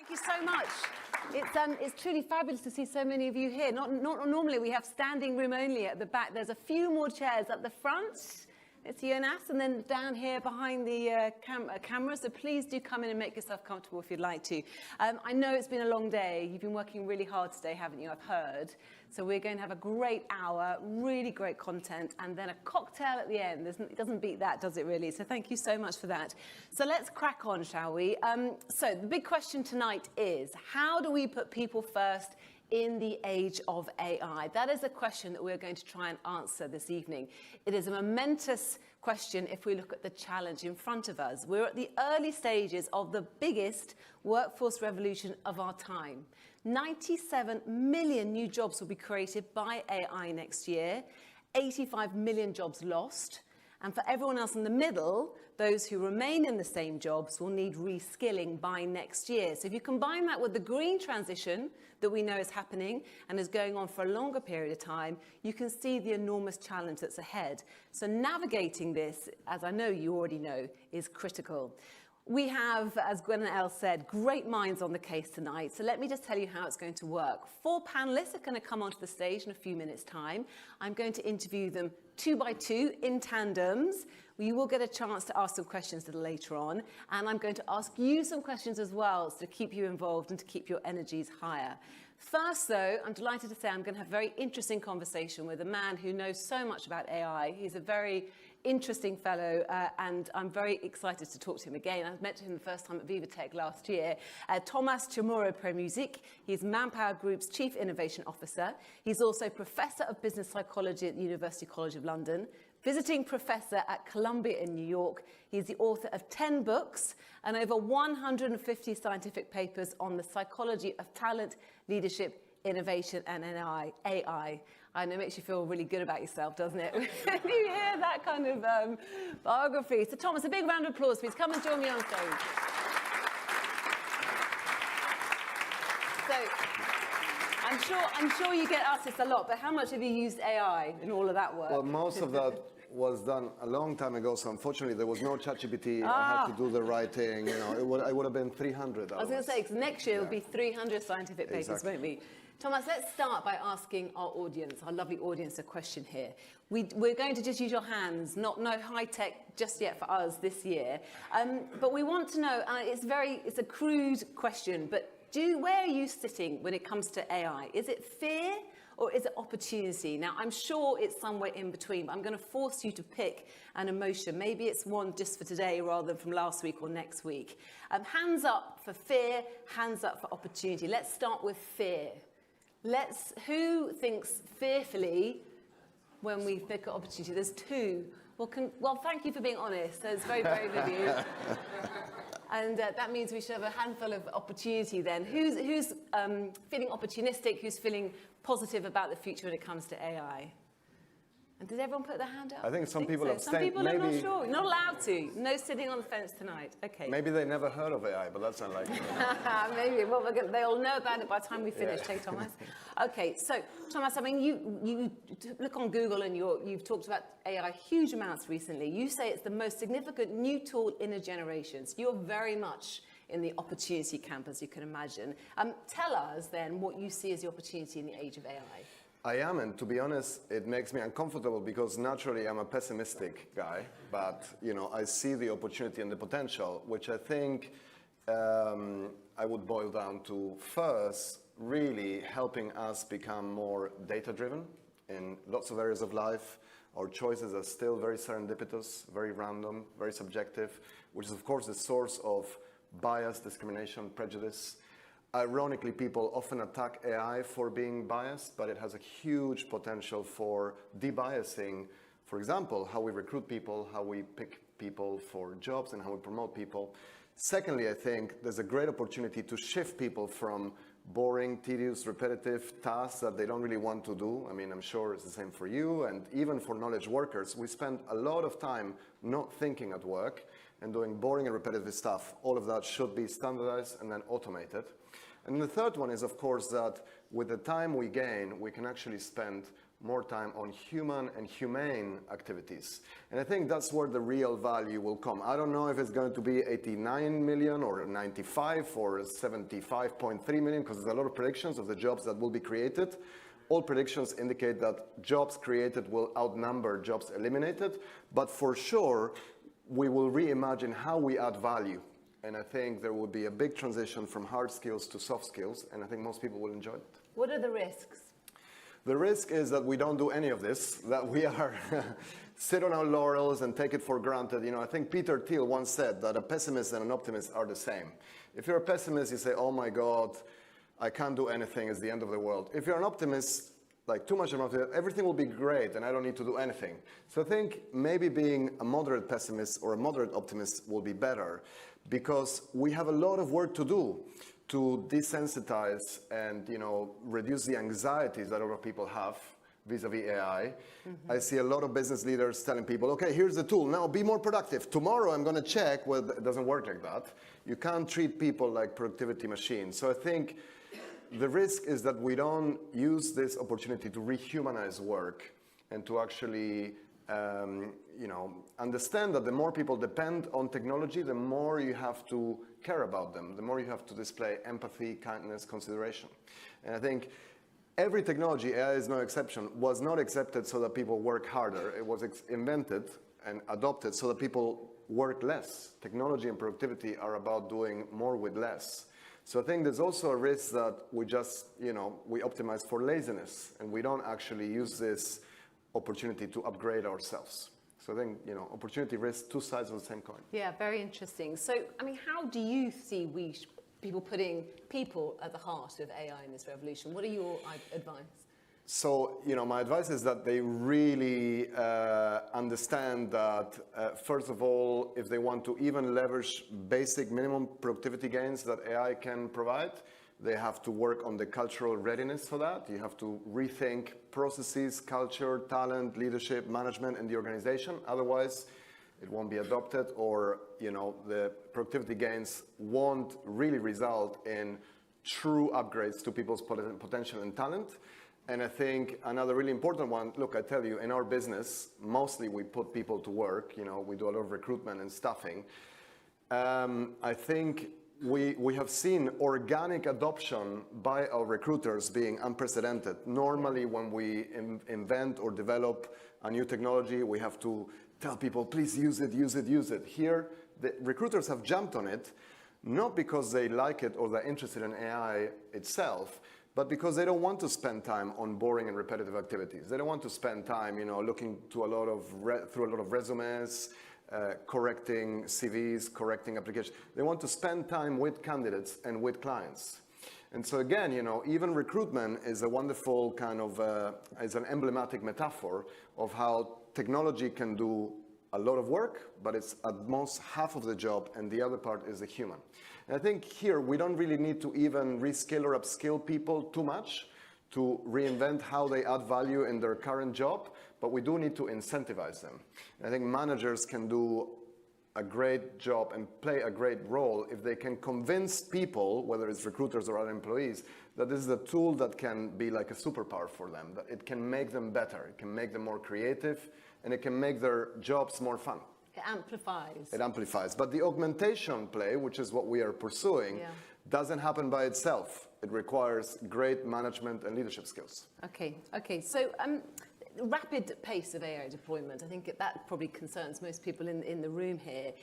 Thank you so much. It's truly fabulous to see so many of you here. Not normally we have standing room only at the back. There's a few more chairs at the front. It's Jonas, and then down here behind the camera, so please do come in and make yourself comfortable if you'd like to. I know it's been a long day. You've been working really hard today, haven't you? I've heard. So we're going to have a great hour, really great content, and then a cocktail at the end. It doesn't beat that, does it really? So thank you so much for that. So let's crack on, shall we? So the big question tonight is, how do we put people first in the age of AI? That is a question that we're going to try and answer this evening. It is a momentous question if we look at the challenge in front of us. We're at the early stages of the biggest workforce revolution of our time. 97 million new jobs will be created by AI next year, 85 million jobs lost. And for everyone else in the middle, those who remain in the same jobs will need reskilling by next year. So if you combine that with the green transition that we know is happening and is going on for a longer period of time, you can see the enormous challenge that's ahead. So navigating this, as I know you already know, is critical. We have, as Gwenaëlle said, great minds on the case tonight. So let me just tell you how it's going to work. 4 panelists are going to come onto the stage in a few minutes' time. I'm going to interview them 2 by 2 in tandems. You will get a chance to ask some questions a little later on. And I'm going to ask you some questions as well to keep you involved and to keep your energies higher. First, though, I'm delighted to say I'm going to have a very interesting conversation with a man who knows so much about AI. He's a very interesting fellow, and I'm very excited to talk to him again. I met him the first time at VivaTech last year. Tomas Chamorro-Premuzic. He's ManpowerGroup's Chief Innovation Officer. He's also Professor of Business Psychology at the University College of London, visiting professor at Columbia in New York. He's the author of 10 books and over 150 scientific papers on the psychology of talent, leadership, innovation, and AI. I know it makes you feel really good about yourself, doesn't it? When you hear that kind of biography. So Tomas, a big round of applause, please. Come and join me on stage. So I'm sure you get asked this a lot, but how much have you used AI in all of that work? Well, most of that was done a long time ago, so unfortunately there was no ChatGPT. I had to do the writing. You know, I would have been 300. I was going to say, 'cause next year will be 300 scientific papers, won't we? Tomas, let's start by asking our audience, our lovely audience, a question here. We're going to just use your hands, no high tech just yet for us this year. But we want to know, it's a crude question, but where are you sitting when it comes to AI? Is it fear or is it opportunity? Now, I'm sure it's somewhere in between, but I'm going to force you to pick an emotion. Maybe it's one just for today rather than from last week or next week. Hands up for fear, hands up for opportunity. Let's start with fear. Who thinks fearfully when we pick an opportunity? There's 2. Well, thank you for being honest. That's very brave of you. And that means we should have a handful of opportunity then. Who's feeling opportunistic? Who's feeling positive about the future when it comes to AI? And did everyone put their hand up? I think some people abstain. Some people are not sure. You're not allowed to. No sitting on the fence tonight. Okay. Maybe they never heard of AI, but that's unlikely. Maybe. Well, they'll know about it by the time we finish, hey, Tomas? Okay, so, Tomas, I mean, you look on Google and you've talked about AI huge amounts recently. You say it's the most significant new tool in a generation. So you're very much in the opportunity camp, as you can imagine. Tell us, then, what you see as the opportunity in the age of AI. I am, and to be honest, it makes me uncomfortable because naturally I'm a pessimistic guy, but you know, I see the opportunity and the potential, which I think I would boil down to first, really helping us become more data-driven in lots of areas of life. Our choices are still very serendipitous, very random, very subjective, which is of course the source of bias, discrimination, prejudice. Ironically, people often attack AI for being biased, but it has a huge potential for debiasing, for example, how we recruit people, how we pick people for jobs, and how we promote people. Secondly, I think there's a great opportunity to shift people from boring, tedious, repetitive tasks that they don't really want to do. I mean, I'm sure it's the same for you, and even for knowledge workers. We spend a lot of time not thinking at work and doing boring and repetitive stuff. All of that should be standardized and then automated. And the third one is, of course, that with the time we gain, we can actually spend more time on human and humane activities. And I think that's where the real value will come. I don't know if it's going to be 89 million or 95 or 75.3 million, because there's a lot of predictions of the jobs that will be created. All predictions indicate that jobs created will outnumber jobs eliminated, but for sure, we will reimagine how we add value. And I think there will be a big transition from hard skills to soft skills, and I think most people will enjoy it. What are the risks? The risk is that we don't do any of this, that we are sit on our laurels and take it for granted. You know, I think Peter Thiel once said that a pessimist and an optimist are the same. If you're a pessimist, you say, oh my God, I can't do anything, it's the end of the world. If you're an optimist, like too much of an optimist, everything will be great and I don't need to do anything. So I think maybe being a moderate pessimist or a moderate optimist will be better, because we have a lot of work to do to desensitize and, you know, reduce the anxieties that a lot of people have vis-a-vis AI. Mm-hmm. I see a lot of business leaders telling people, okay, here's the tool, now be more productive. Tomorrow I'm gonna check. Well, it doesn't work like that. You can't treat people like productivity machines. So I think the risk is that we don't use this opportunity to rehumanize work and to actually you know, understand that the more people depend on technology, the more you have to care about them, the more you have to display empathy, kindness, consideration. And I think every technology, AI is no exception, was not accepted so that people work harder. It was invented and adopted so that people work less. Technology and productivity are about doing more with less. So I think there's also a risk that we just, you know, we optimize for laziness and we don't actually use this opportunity to upgrade ourselves. So I think, you know, opportunity, risk, two sides of the same coin. Yeah, very interesting. So, I mean, how do you see people putting people at the heart of AI in this revolution? What are your advice? So, you know, my advice is that they really understand that, first of all, if they want to even leverage basic minimum productivity gains that AI can provide, they have to work on the cultural readiness for that. You have to rethink processes, culture, talent, leadership, management in the organization. Otherwise, it won't be adopted, or, you know, the productivity gains won't really result in true upgrades to people's potential and talent. And I think another really important one, look, I tell you, in our business, mostly we put people to work. You know, we do a lot of recruitment and staffing. I think we have seen organic adoption by our recruiters being unprecedented. Normally, when we invent or develop a new technology, we have to tell people, please use it, use it, use it. Here, the recruiters have jumped on it, not because they like it or they're interested in AI itself, but because they don't want to spend time on boring and repetitive activities. They don't want to spend time, you know, looking to through a lot of resumes, correcting CVs, correcting applications. They want to spend time with candidates and with clients. And so again, you know, even recruitment is a wonderful kind of, is an emblematic metaphor of how technology can do a lot of work, but it's at most half of the job, and the other part is the human. And I think here we don't really need to even reskill or upskill people too much to reinvent how they add value in their current job, but we do need to incentivize them. And I think managers can do a great job and play a great role if they can convince people, whether it's recruiters or other employees, that this is a tool that can be like a superpower for them, that it can make them better, it can make them more creative, and it can make their jobs more fun. It amplifies. It amplifies. But the augmentation play, which is what we are pursuing, doesn't happen by itself. It requires great management and leadership skills. Okay. So rapid pace of AI deployment, I think that probably concerns most people in the room here.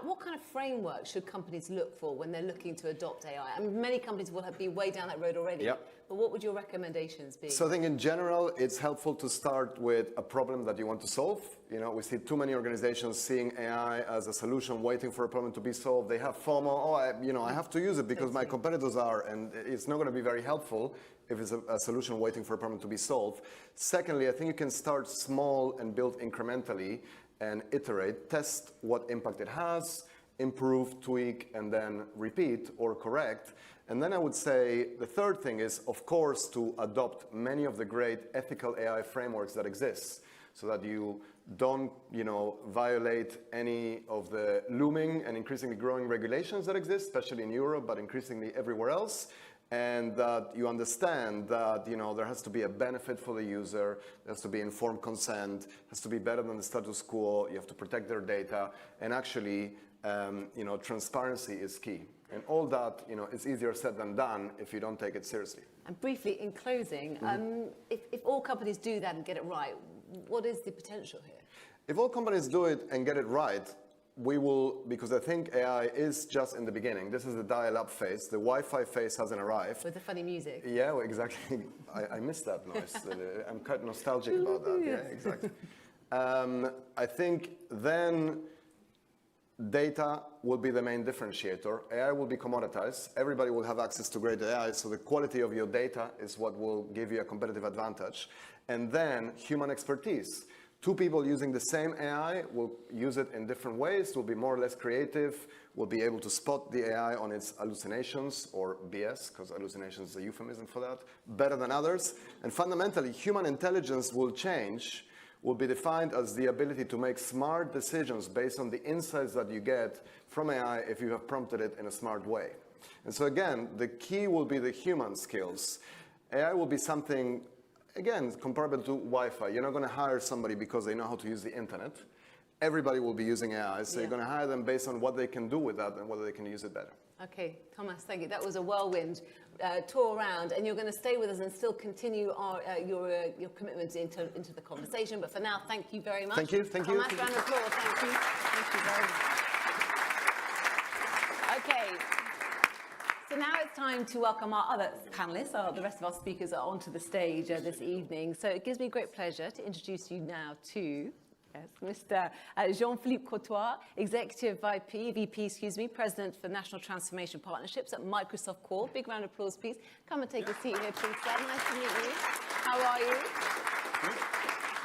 What kind of framework should companies look for when they're looking to adopt AI? I mean, many companies will be way down that road already, but what would your recommendations be? So I think in general, it's helpful to start with a problem that you want to solve. You know, we see too many organizations seeing AI as a solution waiting for a problem to be solved. They have FOMO, I have to use it because my competitors are, and it's not going to be very helpful if it's a solution waiting for a problem to be solved. Secondly, I think you can start small and build incrementally and iterate, test what impact it has, improve, tweak, and then repeat or correct. And then I would say the third thing is, of course, to adopt many of the great ethical AI frameworks that exist so that you don't, violate any of the looming and increasingly growing regulations that exist, especially in Europe, but increasingly everywhere else. and that you understand that there has to be a benefit for the user, there has to be informed consent, has to be better than the status quo, you have to protect their data, and actually, transparency is key. And all that, is easier said than done if you don't take it seriously. And briefly, in closing, if all companies do that and get it right, what is the potential here? If all companies do it and get it right, we will, because I think AI is just in the beginning. This is the dial-up phase. The Wi-Fi phase hasn't arrived. With the funny music. Yeah, well, exactly. I miss that noise. I'm quite nostalgic about that. Yeah, exactly. I think then data will be the main differentiator. AI will be commoditized. Everybody will have access to great AI, so the quality of your data is what will give you a competitive advantage. And then human expertise. Two people using the same AI will use it in different ways, will be more or less creative, will be able to spot the AI on its hallucinations, or BS, because hallucinations is a euphemism for that, better than others. And fundamentally, human intelligence will change, will be defined as the ability to make smart decisions based on the insights that you get from AI if you have prompted it in a smart way. And so again, the key will be the human skills. AI will be something, again, comparable to Wi-Fi. You're not going to hire somebody because they know how to use the internet. Everybody will be using AI, so you're going to hire them based on what they can do with that and whether they can use it better. Okay, Tomas, thank you. That was a whirlwind tour around, and you're going to stay with us and still continue your commitment into the conversation. But for now, thank you very much. Thank you. Thank you. Tomas, round of applause. Thank you. Thank you very much. Okay. So now it's time to welcome our other panelists. The rest of our speakers are onto the stage this evening. So it gives me great pleasure to introduce you now to Mr. Jean-Philippe Courtois, Executive VP, President for National Transformation Partnerships at Microsoft Corp. Big round of applause, please. Come and take a seat here, please, sir. Nice to meet you. How are you?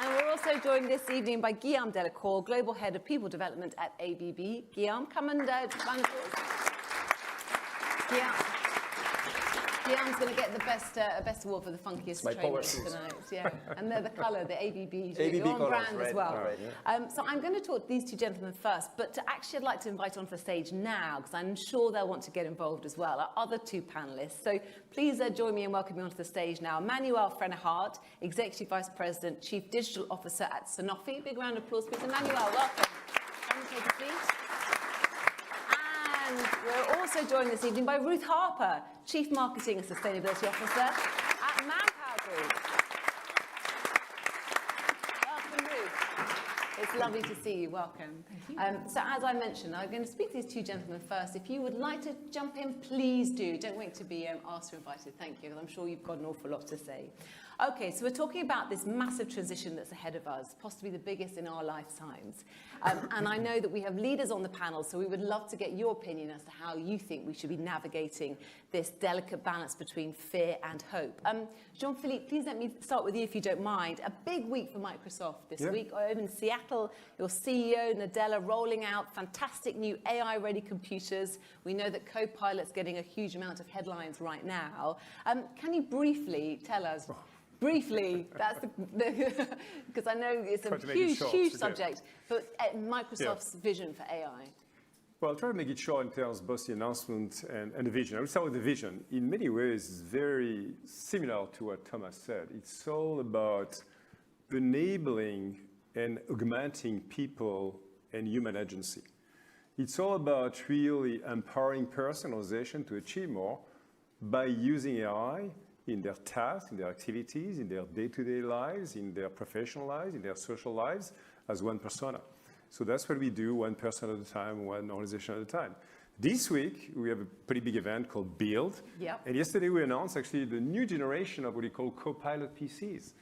And we're also joined this evening by Guillaume Delacour, Global Head of People Development at ABB. Guillaume, come and round of applause. Guillaume's going to get the best award for the funkiest training tonight. Yeah, and they're the colour, the ABB. You're on brand right, as well. Right, yeah. So I'm going to talk to these two gentlemen first, but I'd like to invite onto the stage now, because I'm sure they'll want to get involved as well, our other two panellists. So please join me in welcoming onto the stage now Emmanuel Frenehard, Executive Vice President, Chief Digital Officer at Sanofi. Big round of applause, please. Emmanuel, welcome. Come and take a seat. And we're also joined this evening by Ruth Harper, Chief Marketing and Sustainability Officer at ManpowerGroup. Welcome, Ruth. It's lovely to see you. Welcome. Thank you. So as I mentioned, I'm going to speak to these two gentlemen first. If you would like to jump in, please do. Don't wait to be asked or invited. Thank you, because I'm sure you've got an awful lot to say. Okay, so we're talking about this massive transition that's ahead of us, possibly the biggest in our lifetimes. And I know that we have leaders on the panel, so we would love to get your opinion as to how you think we should be navigating this delicate balance between fear and hope. Jean-Philippe, please let me start with you, if you don't mind. A big week for Microsoft this week. Over in Seattle, your CEO, Nadella, rolling out fantastic new AI-ready computers. We know that Copilot's getting a huge amount of headlines right now. Can you briefly tell us... Briefly, that's because I know it's a huge subject, but Microsoft's vision for AI. Well, I'll try to make it short in terms of both the announcement and the vision. I will start with the vision. In many ways, it's very similar to what Tomas said. It's all about enabling and augmenting people and human agency. It's all about really empowering personalization to achieve more by using AI in their tasks, in their activities, in their day-to-day lives, in their professional lives, in their social lives, as one persona. So that's what we do, one person at a time, one organization at a time. This week, we have a pretty big event called Build. Yep. And yesterday, we announced actually the new generation of what we call Copilot PCs.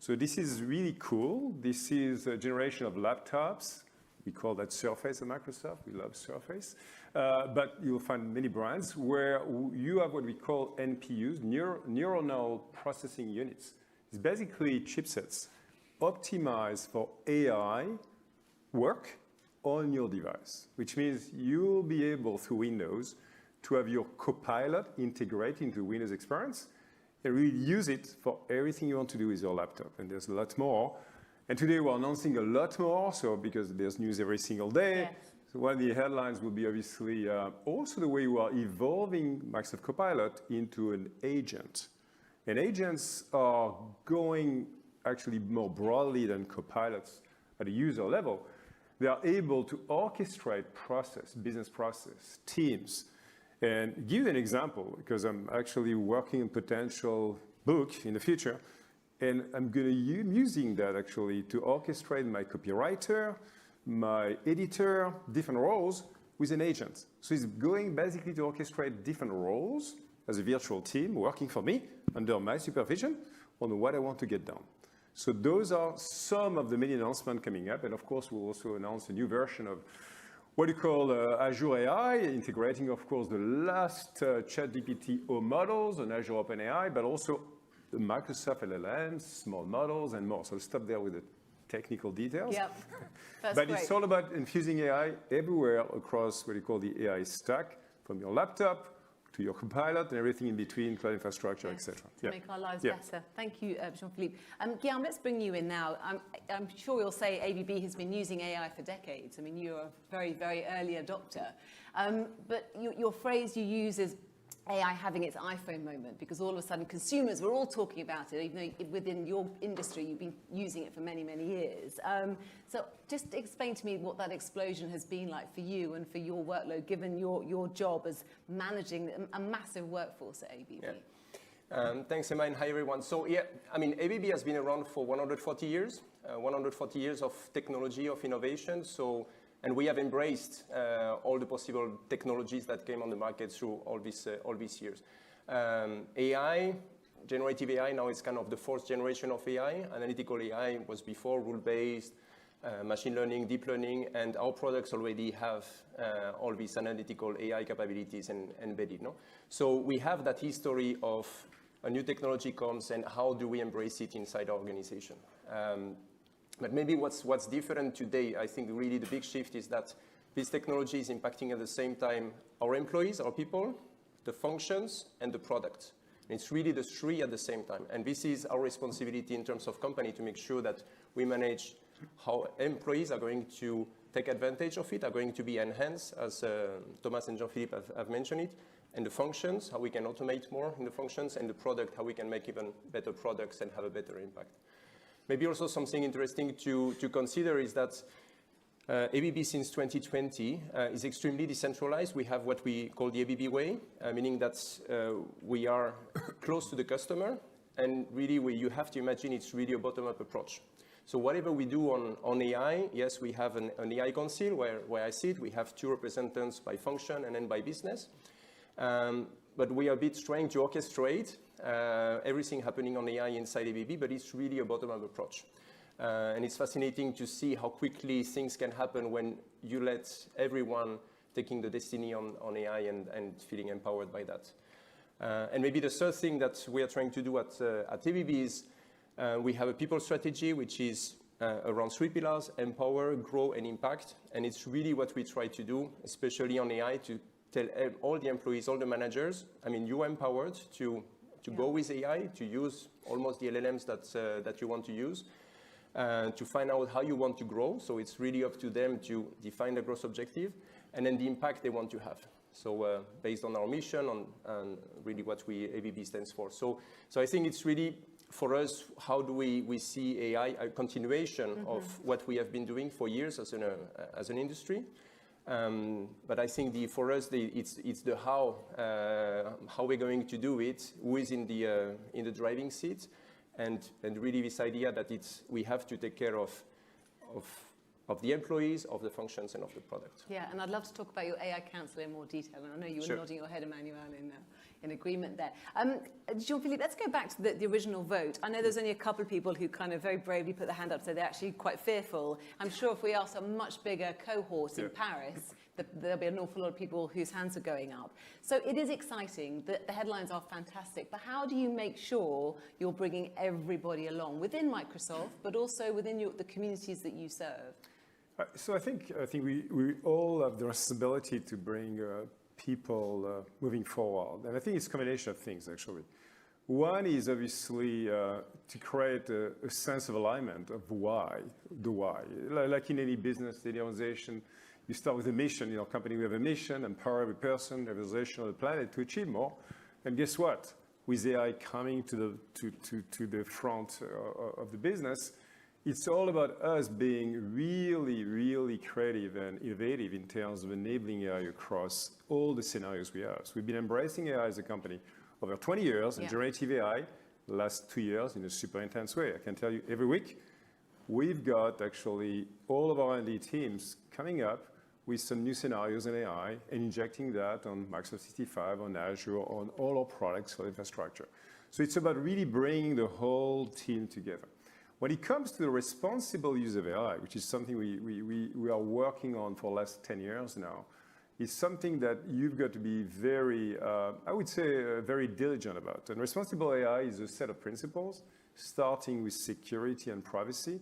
So this is really cool. This is a generation of laptops. We call that Surface at Microsoft. We love Surface. But you'll find many brands where you have what we call NPUs, neuronal processing units. It's basically chipsets optimized for AI work on your device, which means you'll be able, through Windows, to have your Copilot integrate into Windows experience and really use it for everything you want to do with your laptop. And there's a lot more. And today we're announcing a lot more, so because there's news every single day. Yes. So one of the headlines will be obviously also the way we are evolving Microsoft Copilot into an agent. And agents are going actually more broadly than copilots at a user level. They are able to orchestrate business process, teams. And give you an example, because I'm actually working on potential book in the future, and I'm going to using that actually to orchestrate my copywriter, my editor, different roles with an agent. So it's going basically to orchestrate different roles as a virtual team working for me under my supervision on what I want to get done. So those are some of the many announcements coming up. And of course, we'll also announce a new version of what you call Azure AI, integrating, of course, the last ChatGPT-O models on Azure OpenAI, but also the Microsoft LLMs, small models, and more. So I'll stop there with the technical details. Yep, that's but great. It's all about infusing AI everywhere across what you call the AI stack, from your laptop to your Copilot and everything in between, cloud infrastructure, etc. To make our lives better. Thank you, Jean-Philippe. Guillaume, let's bring you in now. I'm sure you'll say ABB has been using AI for decades. I mean, you're a very, very early adopter. But your phrase you use is AI having its iPhone moment, because all of a sudden consumers were all talking about it, even though within your industry you've been using it for many, many years. So just explain to me what that explosion has been like for you and for your workload, given your job as managing a massive workforce at ABB. Yeah. Thanks, Emma, and hi, everyone. So, yeah, I mean, ABB has been around for 140 years, 140 years of technology, of innovation. So, and we have embraced all the possible technologies that came on the market through all these years. AI, generative AI, now it's kind of the fourth generation of AI. Analytical AI was before, rule-based, machine learning, deep learning, and our products already have all these analytical AI capabilities embedded. No? So we have that history of a new technology comes and how do we embrace it inside our organization. But maybe what's different today, I think really the big shift is that this technology is impacting at the same time our employees, our people, the functions, and the product. And it's really the three at the same time. And this is our responsibility in terms of company to make sure that we manage how employees are going to take advantage of it, are going to be enhanced, as Tomas and Jean-Philippe have mentioned it, and the functions, how we can automate more in the functions, and the product, how we can make even better products and have a better impact. Maybe also something interesting to consider is that ABB since 2020 is extremely decentralized. We have what we call the ABB way, meaning that we are close to the customer, and really you have to imagine it's really a bottom-up approach. So whatever we do on AI, yes, we have an AI council where I sit. We have 2 representatives by function and then by business. But we are a bit trying to orchestrate everything happening on AI inside ABB, but it's really a bottom-up approach. And it's fascinating to see how quickly things can happen when you let everyone taking the destiny on AI and feeling empowered by that. And maybe the third thing that we are trying to do at ABB is we have a people strategy, which is around 3 pillars: empower, grow, and impact. And it's really what we try to do, especially on AI, to tell all the employees, all the managers, I mean, you are empowered to go with AI, to use almost the LLMs that you want to use, to find out how you want to grow. So it's really up to them to define the growth objective and then the impact they want to have. So based on our mission, on really what ABB stands for. So I think it's really, for us, how do we see AI, a continuation of what we have been doing for years as an industry. But I think for us, it's the how we're going to do it, who is in the driving seat, and really this idea that we have to take care of the employees, of the functions, and of the product. Yeah, and I'd love to talk about your AI council in more detail. And I know you were nodding your head, Emmanuel, in agreement there. Jean-Philippe, let's go back to the original vote. I know there's only a couple of people who kind of very bravely put their hand up, so they're actually quite fearful. I'm sure if we ask a much bigger cohort in Paris, there'll be an awful lot of people whose hands are going up. So it is exciting. The headlines are fantastic. But how do you make sure you're bringing everybody along within Microsoft, but also within the communities that you serve? So I think we all have the responsibility to bring people moving forward. And I think it's a combination of things, actually. One is obviously to create a sense of alignment of the why. Like in any business, any organization, You start with a mission. In our company, we have a mission, empower every person, every organization on the planet to achieve more. And guess what? With AI coming to the front of the business, it's all about us being really, really creative and innovative in terms of enabling AI across all the scenarios we have. So we've been embracing AI as a company over 20 years, and generative AI the last 2 years in a super intense way. I can tell you every week, we've got actually all of our R&D teams coming up with some new scenarios in AI and injecting that on Microsoft 365, on Azure, on all our products for infrastructure. So it's about really bringing the whole team together. When it comes to the responsible use of AI, which is something we are working on for the last 10 years now, is something that you've got to be very, I would say, very diligent about. And responsible AI is a set of principles, starting with security and privacy,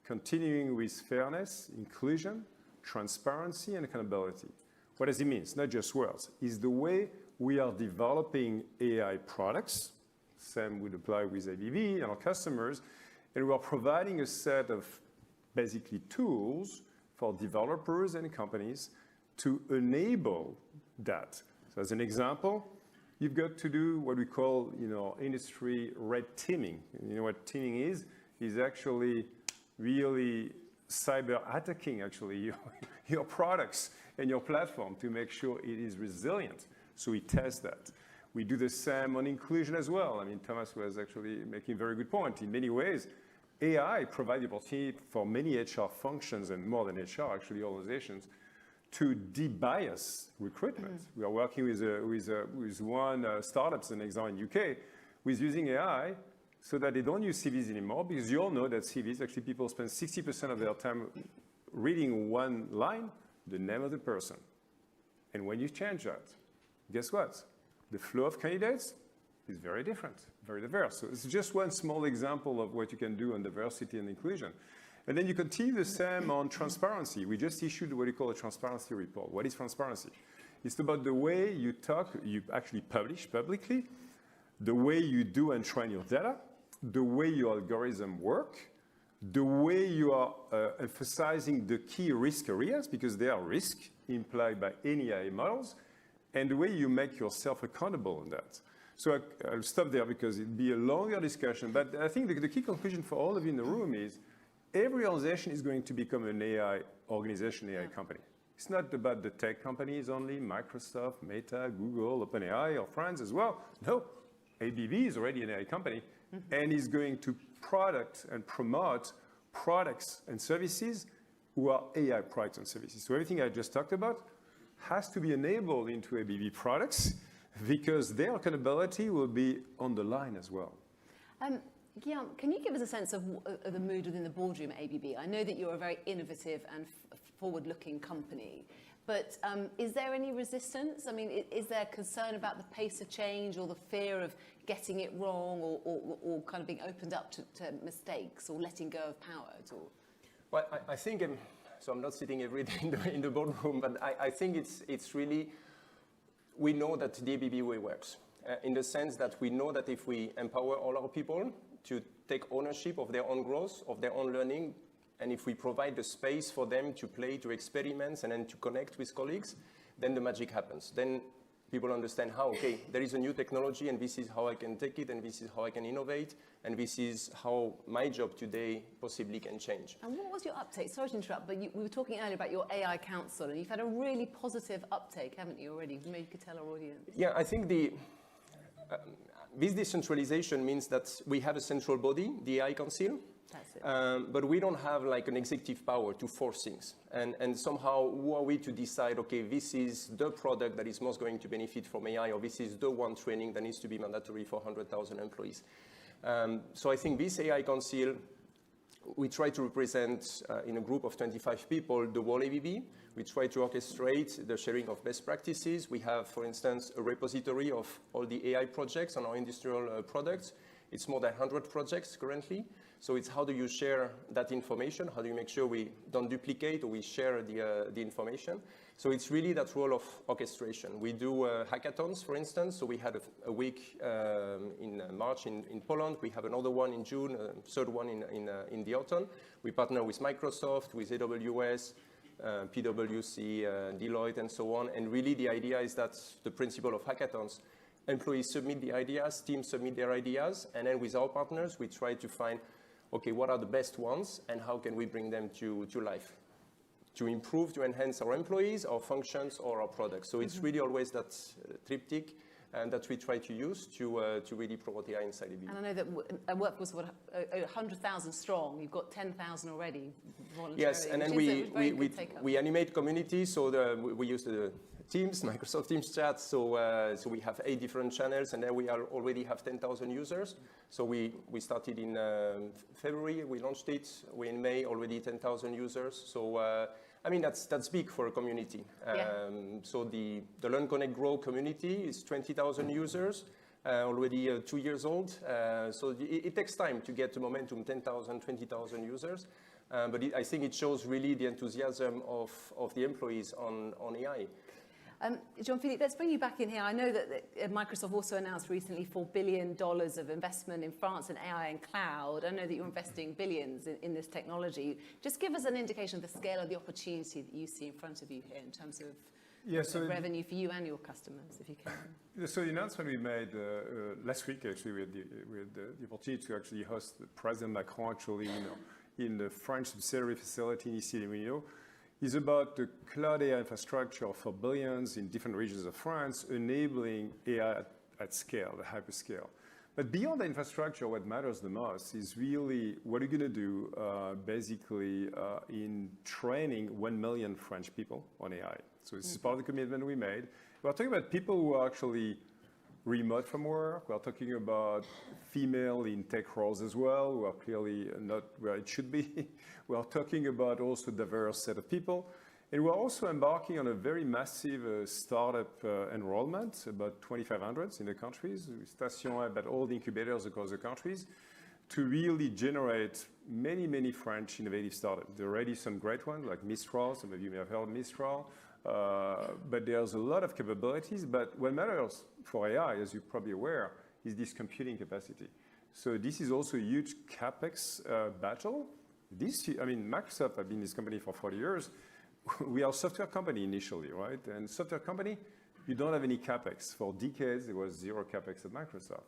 continuing with fairness, inclusion, transparency, and accountability. What does it mean? It's not just words. It's the way we are developing AI products. Same would apply with ABB and our customers. And we are providing a set of basically tools for developers and companies to enable that. So as an example, you've got to do what we call, industry red teaming. You know what teaming is? Is actually really cyber attacking actually your products and your platform to make sure it is resilient. So we test that. We do the same on inclusion as well. I mean, Tomas was actually making a very good point. In many ways, AI provides the opportunity for many HR functions and more than HR, actually organizations, to de-bias recruitment. We are working with one startup, as an example in UK, with using AI so that they don't use CVs anymore, because you all know that CVs, actually people spend 60% of their time reading one line, the name of the person. And when you change that, guess what? The flow of candidates is very different, very diverse. So it's just one small example of what you can do on diversity and inclusion. And then you continue the same on transparency. We just issued what we call a transparency report. What is transparency? It's about the way you talk, you actually publish publicly, the way you do and train your data, the way your algorithm work, the way you are emphasizing the key risk areas, because there are risks implied by any AI models, and the way you make yourself accountable on that. So I'll stop there because it'd be a longer discussion, but I think the key conclusion for all of you in the room is every organization is going to become an AI organization, AI company. It's not about the tech companies only, Microsoft, Meta, Google, OpenAI, or friends as well. No, ABB is already an AI company and is going to product and promote products and services who are AI products and services. So everything I just talked about has to be enabled into ABB products because their accountability will be on the line as well. Guillaume, can you give us a sense of the mood within the boardroom at ABB? I know that you're a very innovative and forward-looking company, but is there any resistance? I mean, is there concern about the pace of change or the fear of getting it wrong or kind of being opened up to mistakes or letting go of power at all? Well, I think, so I'm not sitting every day in the boardroom, but I think it's really, we know that the ABB way works. In the sense that we know that if we empower all our people to take ownership of their own growth, of their own learning, and if we provide the space for them to play, to experiment, and then to connect with colleagues, then the magic happens. Then people understand how, okay, there is a new technology, and this is how I can take it, and this is how I can innovate, and this is how my job today possibly can change. And what was your uptake? Sorry to interrupt, but we were talking earlier about your AI council, and you've had a really positive uptake, haven't you, already? Maybe you could tell our audience. Yeah, I think this decentralization means that we have a central body, the AI Council, That's it. but we don't have like an executive power to force things. And somehow, who are we to decide, okay, this is the product that is most going to benefit from AI, or this is the one training that needs to be mandatory for 100,000 employees. So I think this AI Council, we try to represent in a group of 25 people the whole ABB. We try to orchestrate the sharing of best practices. We have, for instance, a repository of all the AI projects on our industrial products. It's more than 100 projects currently. So it's how do you share that information? How do you make sure we don't duplicate or we share the information? So it's really that role of orchestration. We do hackathons, for instance. So we had a week in March in Poland. We have another one in June, third one in the autumn. We partner with Microsoft, with AWS, PwC, Deloitte, and so on. And really the idea is that the principle of hackathons, employees submit the ideas, teams submit their ideas, and then with our partners, we try to find, okay, what are the best ones, and how can we bring them to life? To improve, to enhance our employees, our functions, or our products. So it's really always that triptych and that we try to use to really promote AI inside ABB. And I know that a workforce of 100,000 strong, you've got 10,000 already voluntarily. Yes, and then we animate communities, so we use the Teams, Microsoft Teams chat, so we have 8 different channels, and then we already have 10,000 users. So we started in February, we launched it. We in May already 10,000 users. So I mean that's big for a community. So the Learn, Connect, Grow community is 20,000 users, already 2 years old. So it takes time to get to momentum, 10,000, 20,000 users. But I think it shows really the enthusiasm of the employees on AI. Jean-Philippe, let's bring you back in here. I know that Microsoft also announced recently $4 billion of investment in France in AI and cloud. I know that you're investing billions in this technology. Just give us an indication of the scale of the opportunity that you see in front of you here in terms of revenue for you and your customers, if you can. So the announcement we made last week, actually, we had the opportunity to actually host President Macron, actually, in the French subsidiary facility in Issy-les-Moulineaux. Is about the cloud AI infrastructure for billions in different regions of France, enabling AI at scale, the hyperscale. But beyond the infrastructure, what matters the most is really what are you going to do basically in training 1 million French people on AI. So this is part of the commitment we made. We're talking about people who are actually remote from work. We're talking about female in tech roles as well, who are clearly not where it should be. We are talking about also a diverse set of people. And we're also embarking on a very massive startup enrollment, about 2,500 in the countries, Station, about all the incubators across the countries, to really generate many, many French innovative startups. There are already some great ones like Mistral. Some of you may have heard of Mistral. But there's a lot of capabilities. But what matters for AI, as you're probably aware, is this computing capacity. So this is also a huge CapEx battle. Microsoft, I've been in this company for 40 years. We are a software company initially, right? And software company, you don't have any CapEx. For decades, there was zero CapEx at Microsoft.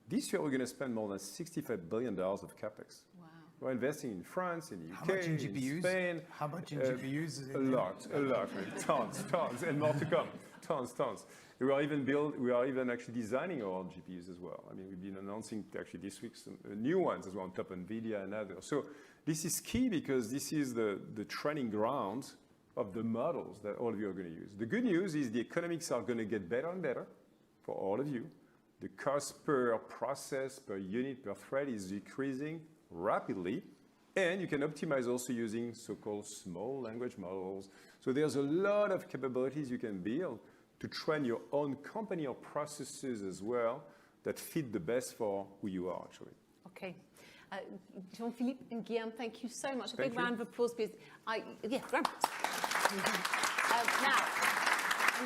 This year, we're going to spend more than $65 billion of CapEx. Wow. We're investing in France, in the UK, How much in GPUs? in Spain. How much in GPUs? A lot, tons, and more to come, tons. We are even actually designing our own GPUs as well. I mean, we've been announcing actually this week some new ones as well on top of NVIDIA and others. So this is key because this is the training ground of the models that all of you are going to use. The good news is the economics are going to get better and better for all of you. The cost per process, per unit, per thread is decreasing rapidly. And you can optimize also using so-called small language models. So there's a lot of capabilities you can build to train your own company or processes as well that fit the best for who you are, actually. Okay. Jean-Philippe and Guillaume, thank you so much. A Thank big you. round of applause, please. Round. Now, I'm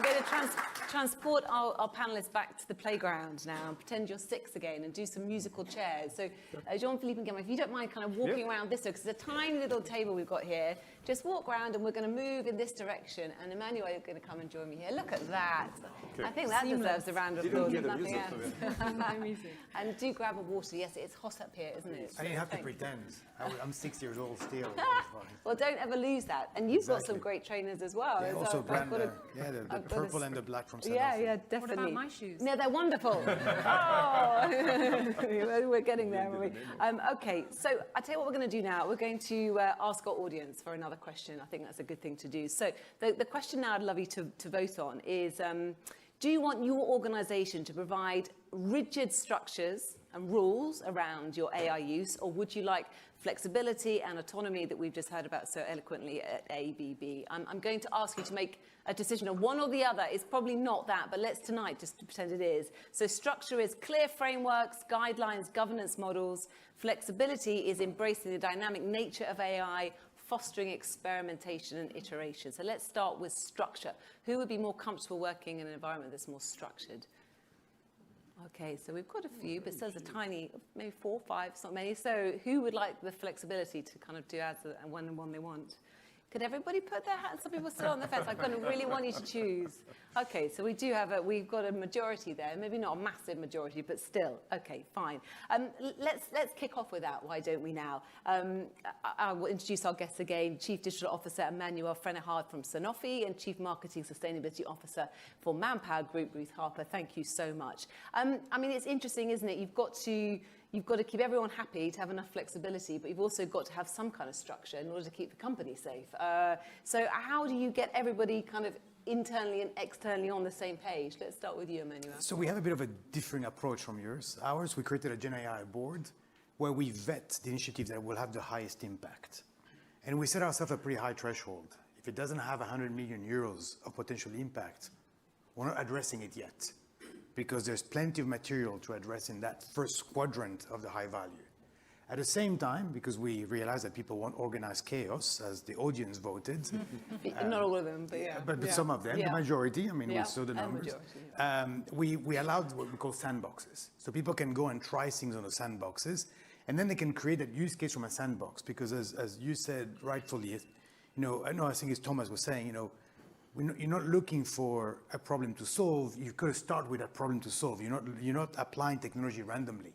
going to transport our panelists back to the playground now and pretend you're 6 again and do some musical chairs. So Jean-Philippe and Guillaume, if you don't mind kind of walking around this way, because it's a tiny little table we've got here, just walk around and we're going to move in this direction. And Emmanuel is going to come and join me here. Look at that. Okay. I think that deserves a round of applause, if nothing else. And do grab a water. Yes, it's hot up here, isn't it? I didn't have to pretend. I'm 6 years old still. Well, don't ever lose that. And you've got some great trainers as well. Yeah, also the purple and the black from Sanofi. Yeah, definitely. What about my shoes? No, they're wonderful. We're getting there, aren't we? Okay, so I tell you what we're going to do now. We're going to ask our audience for another question. I think that's a good thing to do. So the question now I'd love you to vote on is, do you want your organization to provide rigid structures and rules around your AI use, or would you like flexibility and autonomy that we've just heard about so eloquently at ABB? I'm going to ask you to make a decision of one or the other. It's probably not that, but let's tonight just pretend it is. So structure is clear frameworks, guidelines, governance models. Flexibility is embracing the dynamic nature of AI, fostering experimentation and iteration. So let's start with structure. Who would be more comfortable working in an environment that's more structured? Okay, so we've got a few, but there's a tiny, maybe 4, 5, it's not many. So who would like the flexibility to kind of do ads and one they want? Could everybody put their hands? Some people still on the fence. I kind of really want you to choose. Okay, so we've got a majority there. Maybe not a massive majority, but still. Okay, fine. Let's kick off with that. Why don't we now? I will introduce our guests again. Chief Digital Officer Emmanuel Frenehard from Sanofi and Chief Marketing Sustainability Officer for ManpowerGroup, Ruth Harper. Thank you so much. I mean, it's interesting, isn't it? You've got to keep everyone happy to have enough flexibility, but you've also got to have some kind of structure in order to keep the company safe. So how do you get everybody kind of internally and externally on the same page? Let's start with you, Emmanuel. So we have a bit of a different approach from yours. Ours, we created a Gen AI board where we vet the initiatives that will have the highest impact. And we set ourselves a pretty high threshold. If it doesn't have 100 million euros of potential impact, we're not addressing it yet, because there's plenty of material to address in that first quadrant of the high value. At the same time, because we realize that people want organized chaos, as the audience voted. Not all of them, but yeah. But some of them, the majority, I mean, we saw the numbers. We allowed what we call sandboxes. So people can go and try things on the sandboxes, and then they can create a use case from a sandbox. Because as you said rightfully, I think as Tomas was saying, you're not looking for a problem to solve. You've got to start with a problem to solve. You're not applying technology randomly.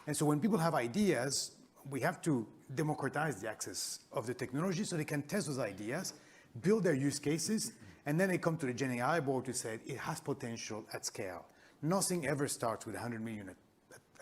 And so when people have ideas, we have to democratize the access of the technology so they can test those ideas, build their use cases, and then they come to the Gen AI board to say it has potential at scale. Nothing ever starts with 100 million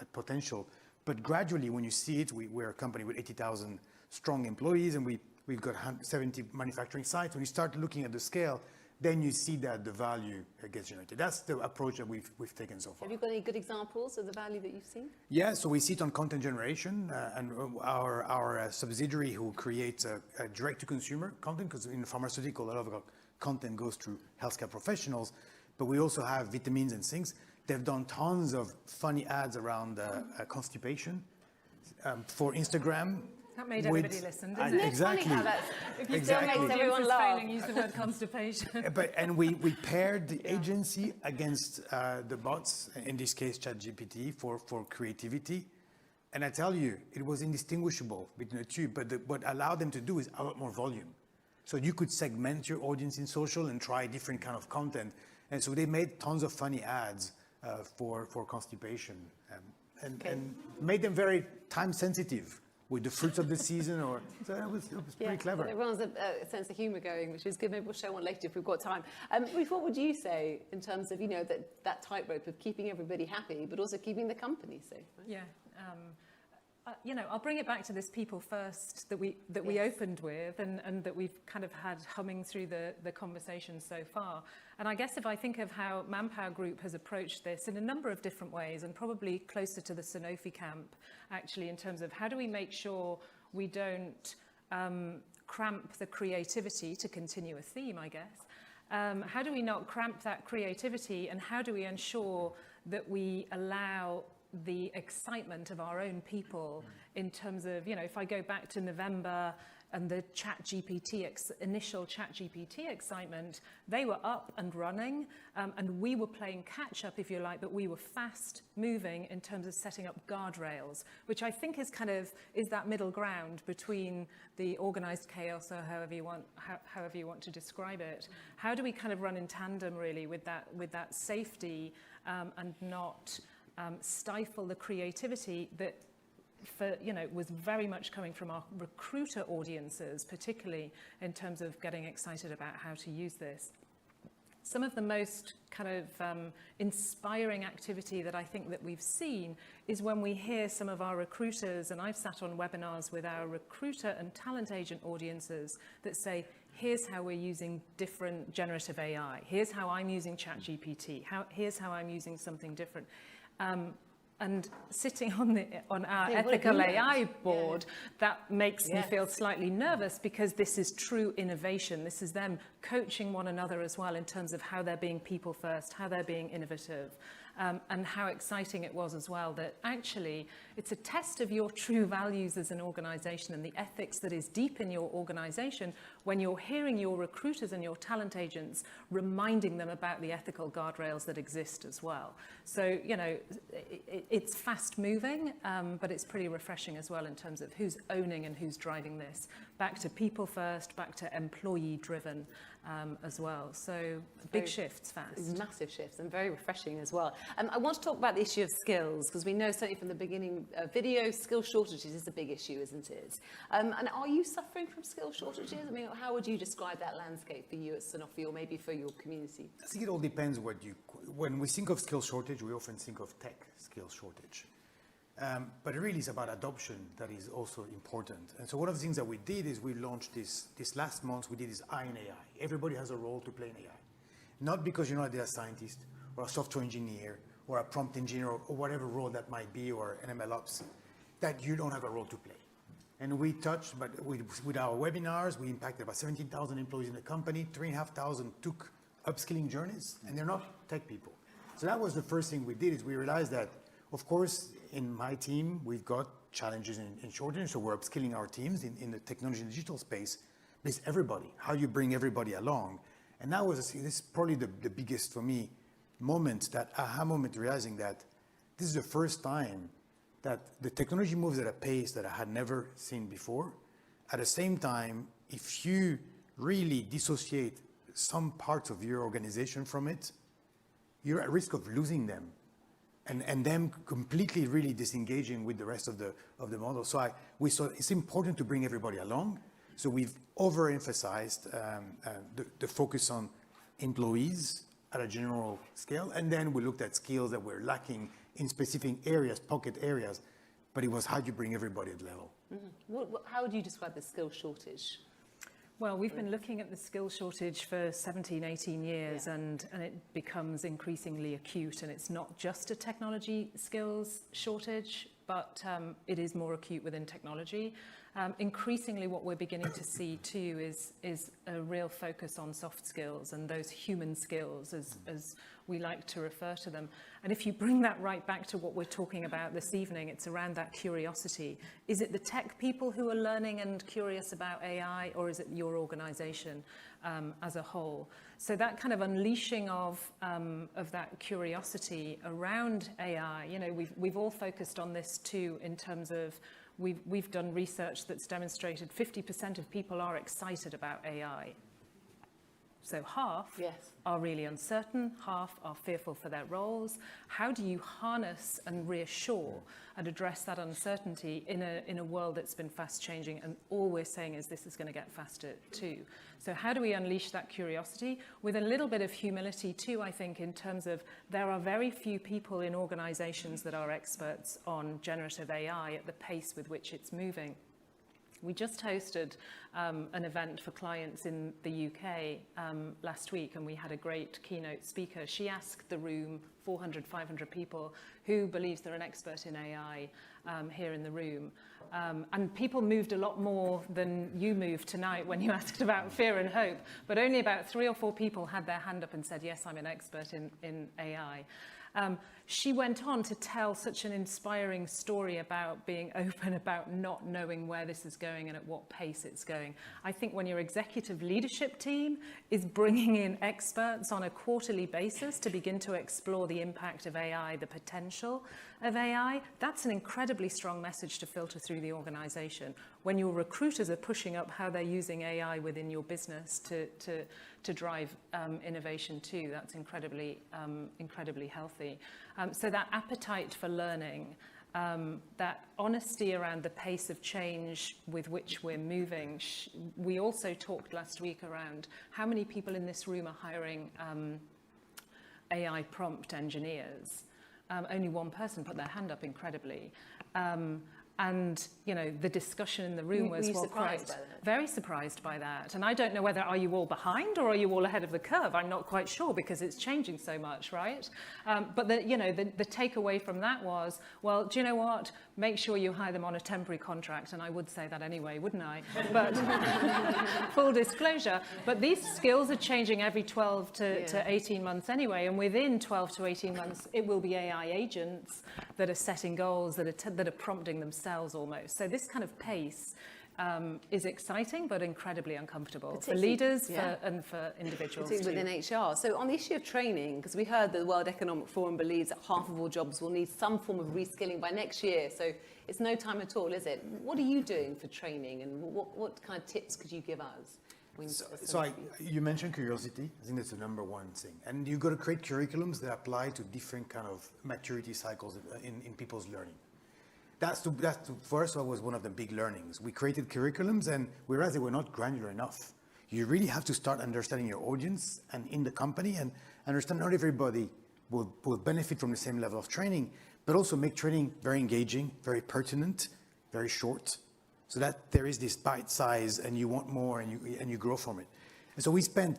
at potential, but gradually when you see it, we're a company with 80,000 strong employees, and we've got 70 manufacturing sites. When you start looking at the scale, then you see that the value gets generated. That's the approach that we've taken so far. Have you got any good examples of the value that you've seen? Yeah, so we see it on content generation, and our subsidiary who creates a direct-to-consumer content, because in pharmaceutical, a lot of our content goes through healthcare professionals, but we also have vitamins and things. They've done tons of funny ads around constipation for Instagram. That made everybody listen, didn't it? Exactly. If you still makes everyone laugh. Failing, use the word constipation. And we paired the agency against the bots, in this case ChatGPT, for creativity. And I tell you, it was indistinguishable between the two, but what allowed them to do is a lot more volume. So you could segment your audience in social and try different kind of content. And so they made tons of funny ads for constipation and made them very time sensitive, with the fruits of the season, so it was pretty clever. Everyone's a sense of humour going, which is good. Maybe we'll show one later if we've got time. Ruth, what would you say in terms of that tightrope of keeping everybody happy, but also keeping the company safe? Right? Yeah. I'll bring it back to this people first that we opened with and that we've kind of had humming through the conversation so far. And I guess if I think of how ManpowerGroup has approached this in a number of different ways, and probably closer to the Sanofi camp, actually, in terms of how do we make sure we don't cramp the creativity, to continue a theme, I guess. How do we not cramp that creativity, and how do we ensure that we allow the excitement of our own people in terms of, if I go back to November and the initial ChatGPT excitement, they were up and running, and we were playing catch up, if you like, but we were fast moving in terms of setting up guardrails, which I think is that middle ground between the organized chaos, or however you want to describe it. How do we kind of run in tandem really with that safety and not stifle the creativity that was very much coming from our recruiter audiences, particularly in terms of getting excited about how to use this. Some of the most kind of inspiring activity that I think that we've seen is when we hear some of our recruiters, and I've sat on webinars with our recruiter and talent agent audiences that say, here's how we're using different generative AI. Here's how I'm using ChatGPT. Here's how I'm using something different. And sitting on our ethical AI board, that makes me feel slightly nervous, because this is true innovation. This is them coaching one another as well in terms of how they're being people first, how they're being innovative, and how exciting it was as well that actually it's a test of your true values as an organization and the ethics that is deep in your organization when you're hearing your recruiters and your talent agents reminding them about the ethical guardrails that exist as well. So, you know, it's fast moving, but it's pretty refreshing as well in terms of who's owning and who's driving this. Back to people first, back to employee driven as well. So big shifts fast. Massive shifts and very refreshing as well. I want to talk about the issue of skills because we know certainly from the beginning, video skill shortages is a big issue, isn't it? And are you suffering from skill shortages? I mean, how would you describe that landscape for you at Sanofi or maybe for your community? I think it all depends when we think of skill shortage, we often think of tech skill shortage. But it really is about adoption that is also important. And so one of the things that we did is we launched this last month, we did this Eye in AI. Everybody has a role to play in AI. Not because you're not a data scientist or a software engineer or a prompt engineer or whatever role that might be or an MLOps, that you don't have a role to play. And we touched, but with our webinars, we impacted about 17,000 employees in the company, 3,500 took upskilling journeys, and they're not tech people. So that was the first thing we did is we realized that, of course, in my team, we've got challenges in shortage, so we're upskilling our teams in the technology and digital space. But it's everybody, how you bring everybody along. And that was, this is probably the biggest, for me, moment, that aha moment, realizing that this is the first time that the technology moves at a pace that I had never seen before. At the same time, if you really dissociate some parts of your organization from it, you're at risk of losing them. And them completely really disengaging with the rest of the model. So we saw it's important to bring everybody along. So we've overemphasized the focus on employees at a general scale. And then we looked at skills that were lacking in specific areas, pocket areas. But it was how do you bring everybody at level. Mm-hmm. How would you describe the skill shortage? Well, we've been looking at the skill shortage for 17, 18 years, and it becomes increasingly acute. And it's not just a technology skills shortage, but it is more acute within technology. Increasingly, what we're beginning to see too is a real focus on soft skills and those human skills, as we like to refer to them. And if you bring that right back to what we're talking about this evening, it's around that curiosity. Is it the tech people who are learning and curious about AI, or is it your organization as a whole? So that kind of unleashing of that curiosity around AI, you know, we've all focused on this too in terms of we've done research that's demonstrated 50% of people are excited about AI. So half are really uncertain, half are fearful for their roles. How do you harness and reassure and address that uncertainty in a world that's been fast changing? And all we're saying is this is going to get faster too. So how do we unleash that curiosity with a little bit of humility too, I think, in terms of there are very few people in organizations that are experts on generative AI at the pace with which it's moving. We just hosted an event for clients in the UK last week, and we had a great keynote speaker. She asked the room, 400, 500 people, who believes they're an expert in AI here in the room. And people moved a lot more than you moved tonight when you asked about fear and hope, but only about 3 or 4 people had their hand up and said, yes, I'm an expert in AI. She went on to tell such an inspiring story about being open about not knowing where this is going and at what pace it's going. I think when your executive leadership team is bringing in experts on a quarterly basis to begin to explore the impact of AI, the potential of AI, that's an incredibly strong message to filter through the organization. When your recruiters are pushing up how they're using AI within your business to drive innovation too, that's incredibly healthy. So that appetite for learning, that honesty around the pace of change with which we're moving. We also talked last week around how many people in this room are hiring AI prompt engineers. Only one person put their hand up, incredibly. And, you know, the discussion in the room was, well, quite very surprised by that. And I don't know whether are you all behind or are you all ahead of the curve? I'm not quite sure because it's changing so much, right? But the takeaway from that was, well, do you know what? make sure you hire them on a temporary contract, and I would say that anyway, wouldn't I? But full disclosure, but these skills are changing every 12 to 18 months anyway, and within 12 to 18 months, it will be AI agents that are setting goals, that are prompting themselves almost. So this kind of pace is exciting, but incredibly uncomfortable for leaders and for individuals too. Within HR. So on the issue of training, because we heard that the World Economic Forum believes that half of all jobs will need some form of reskilling by next year. So it's no time at all, is it? What are you doing for training, and what kind of tips could you give us? You mentioned curiosity. I think that's the number one thing. And you've got to create curriculums that apply to different kind of maturity cycles in people's learning. For us, that was one of the big learnings. We created curriculums and we realized they were not granular enough. You really have to start understanding your audience and in the company, and understand not everybody will benefit from the same level of training, but also make training very engaging, very pertinent, very short, so that there is this bite size and you want more and you grow from it. And so we spent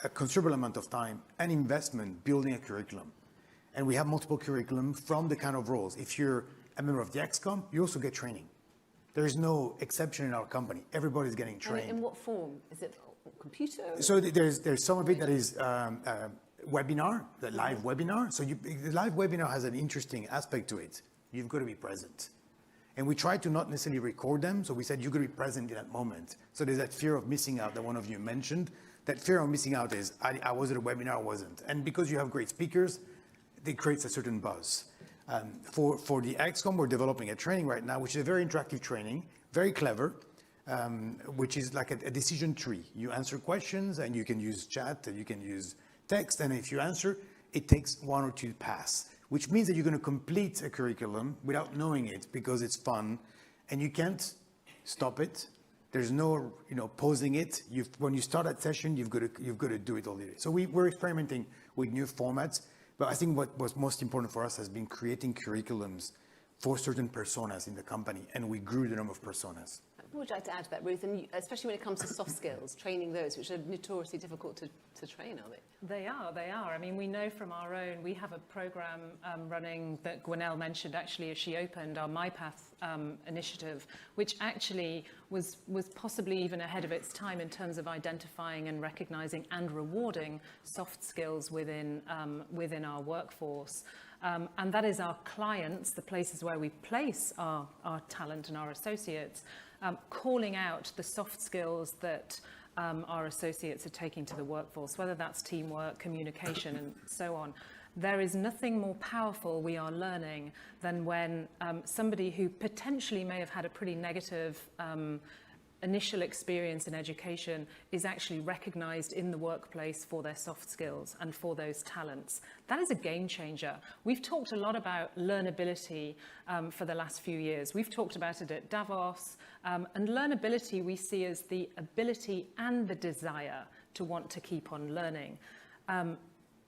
a considerable amount of time and investment building a curriculum. And we have multiple curriculum from the kind of roles. If you're a member of the XCOM, you also get training. There is no exception in our company. Everybody's getting trained. And in what form? Is it computer? So there's some of it that is webinar, the live webinar. So the live webinar has an interesting aspect to it. You've got to be present. And we try to not necessarily record them. So we said you've got to be present in that moment. So there's that fear of missing out that one of you mentioned. That fear of missing out is, I was at a webinar, I wasn't. And because you have great speakers, it creates a certain buzz. For the XCOM, we're developing a training right now, which is a very interactive training, very clever, which is like a decision tree. You answer questions, and you can use chat, and you can use text, and if you answer, it takes 1 or 2 passes, which means that you're going to complete a curriculum without knowing it, because it's fun, and you can't stop it. There's no, pausing it. When you start that session, you've got to do it all the way. So we're experimenting with new formats. But I think what was most important for us has been creating curriculums for certain personas in the company, and we grew the number of personas. What would you like to add to that, Ruth? And especially when it comes to soft skills, training those, which are notoriously difficult to train, are they? They are. I mean, we know from our own, we have a program running that Gwenaëlle mentioned actually as she opened, our MyPath initiative, which actually was possibly even ahead of its time in terms of identifying and recognizing and rewarding soft skills within our workforce. And that is our clients, the places where we place our talent and our associates, calling out the soft skills that our associates are taking to the workforce, whether that's teamwork, communication, and so on. There is nothing more powerful, we are learning, than when somebody who potentially may have had a pretty negative initial experience in education is actually recognized in the workplace for their soft skills and for those talents. That is a game changer. We've talked a lot about learnability for the last few years. We've talked about it at Davos, and learnability we see as the ability and the desire to want to keep on learning.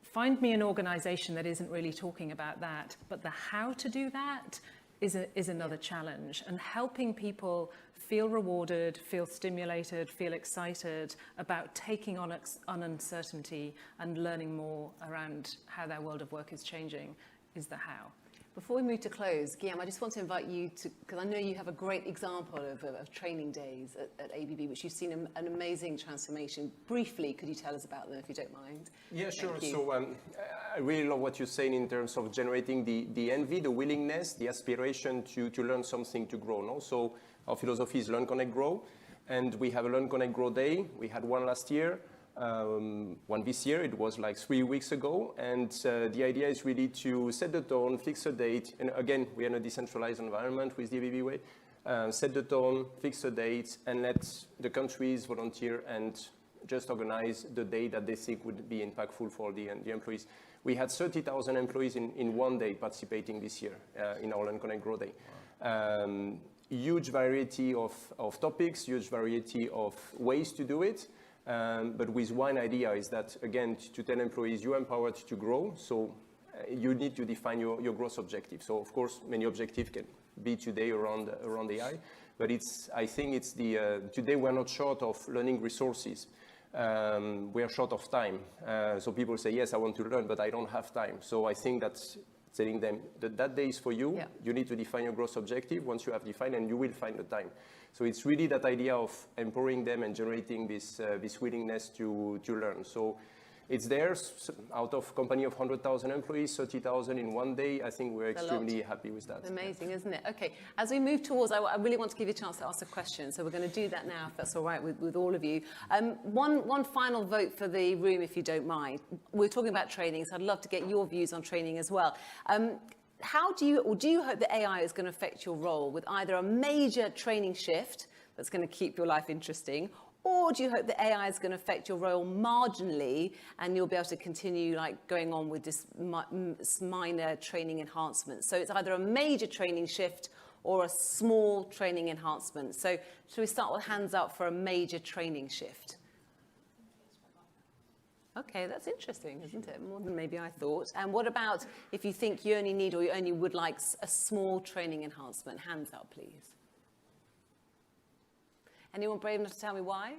Find me an organization that isn't really talking about that, but the how to do that is another challenge, and helping people feel rewarded, feel stimulated, feel excited about taking on uncertainty and learning more around how their world of work is changing is the how. Before we move to close, Guillaume, I just want to invite you to, because I know you have a great example of training days at ABB, which you've seen an amazing transformation. Briefly, could you tell us about them, if you don't mind? Yeah, sure. So I really love what you're saying in terms of generating the envy, the willingness, the aspiration to learn something, to grow. No? So our philosophy is Learn, Connect, Grow. And we have a Learn, Connect, Grow day. We had one last year. One this year, it was like 3 weeks ago, and the idea is really to set the tone, fix a date, and again, we are in a decentralized environment with the ABB way, set the tone, fix a date, and let the countries volunteer and just organize the day that they think would be impactful for the employees. We had 30,000 employees in one day participating this year in our Learn, Connect, Grow Day. Huge variety of topics, huge variety of ways to do it. But with one idea is that, again, to tell employees you're empowered to grow, so you need to define your growth objective. So, of course, many objectives can be today around AI, but I think it's today we're not short of learning resources. We are short of time. So people say, yes, I want to learn, but I don't have time. So I think that telling them that day is for you. You need to define your growth objective. Once you have defined, and you will find the time. So it's really that idea of empowering them and generating this willingness to learn. So it's there. Out of company of 100,000 employees, 30,000 in one day. I think we're extremely happy with that. Amazing, isn't it? Okay, as we move towards, I really want to give you a chance to ask a question, so we're going to do that now, if that's all right with all of you. One final vote for the room, if you don't mind. We're talking about training, so I'd love to get your views on training as well. How do you hope that AI is going to affect your role with either a major training shift that's going to keep your life interesting, or do you hope that AI is going to affect your role marginally and you'll be able to continue like going on with this minor training enhancement? So it's either a major training shift or a small training enhancement. So should we start with hands up for a major training shift? Okay, that's interesting, isn't it? More than maybe I thought. And what about if you think you only need or you only would like a small training enhancement? Hands up, please. Anyone brave enough to tell me why?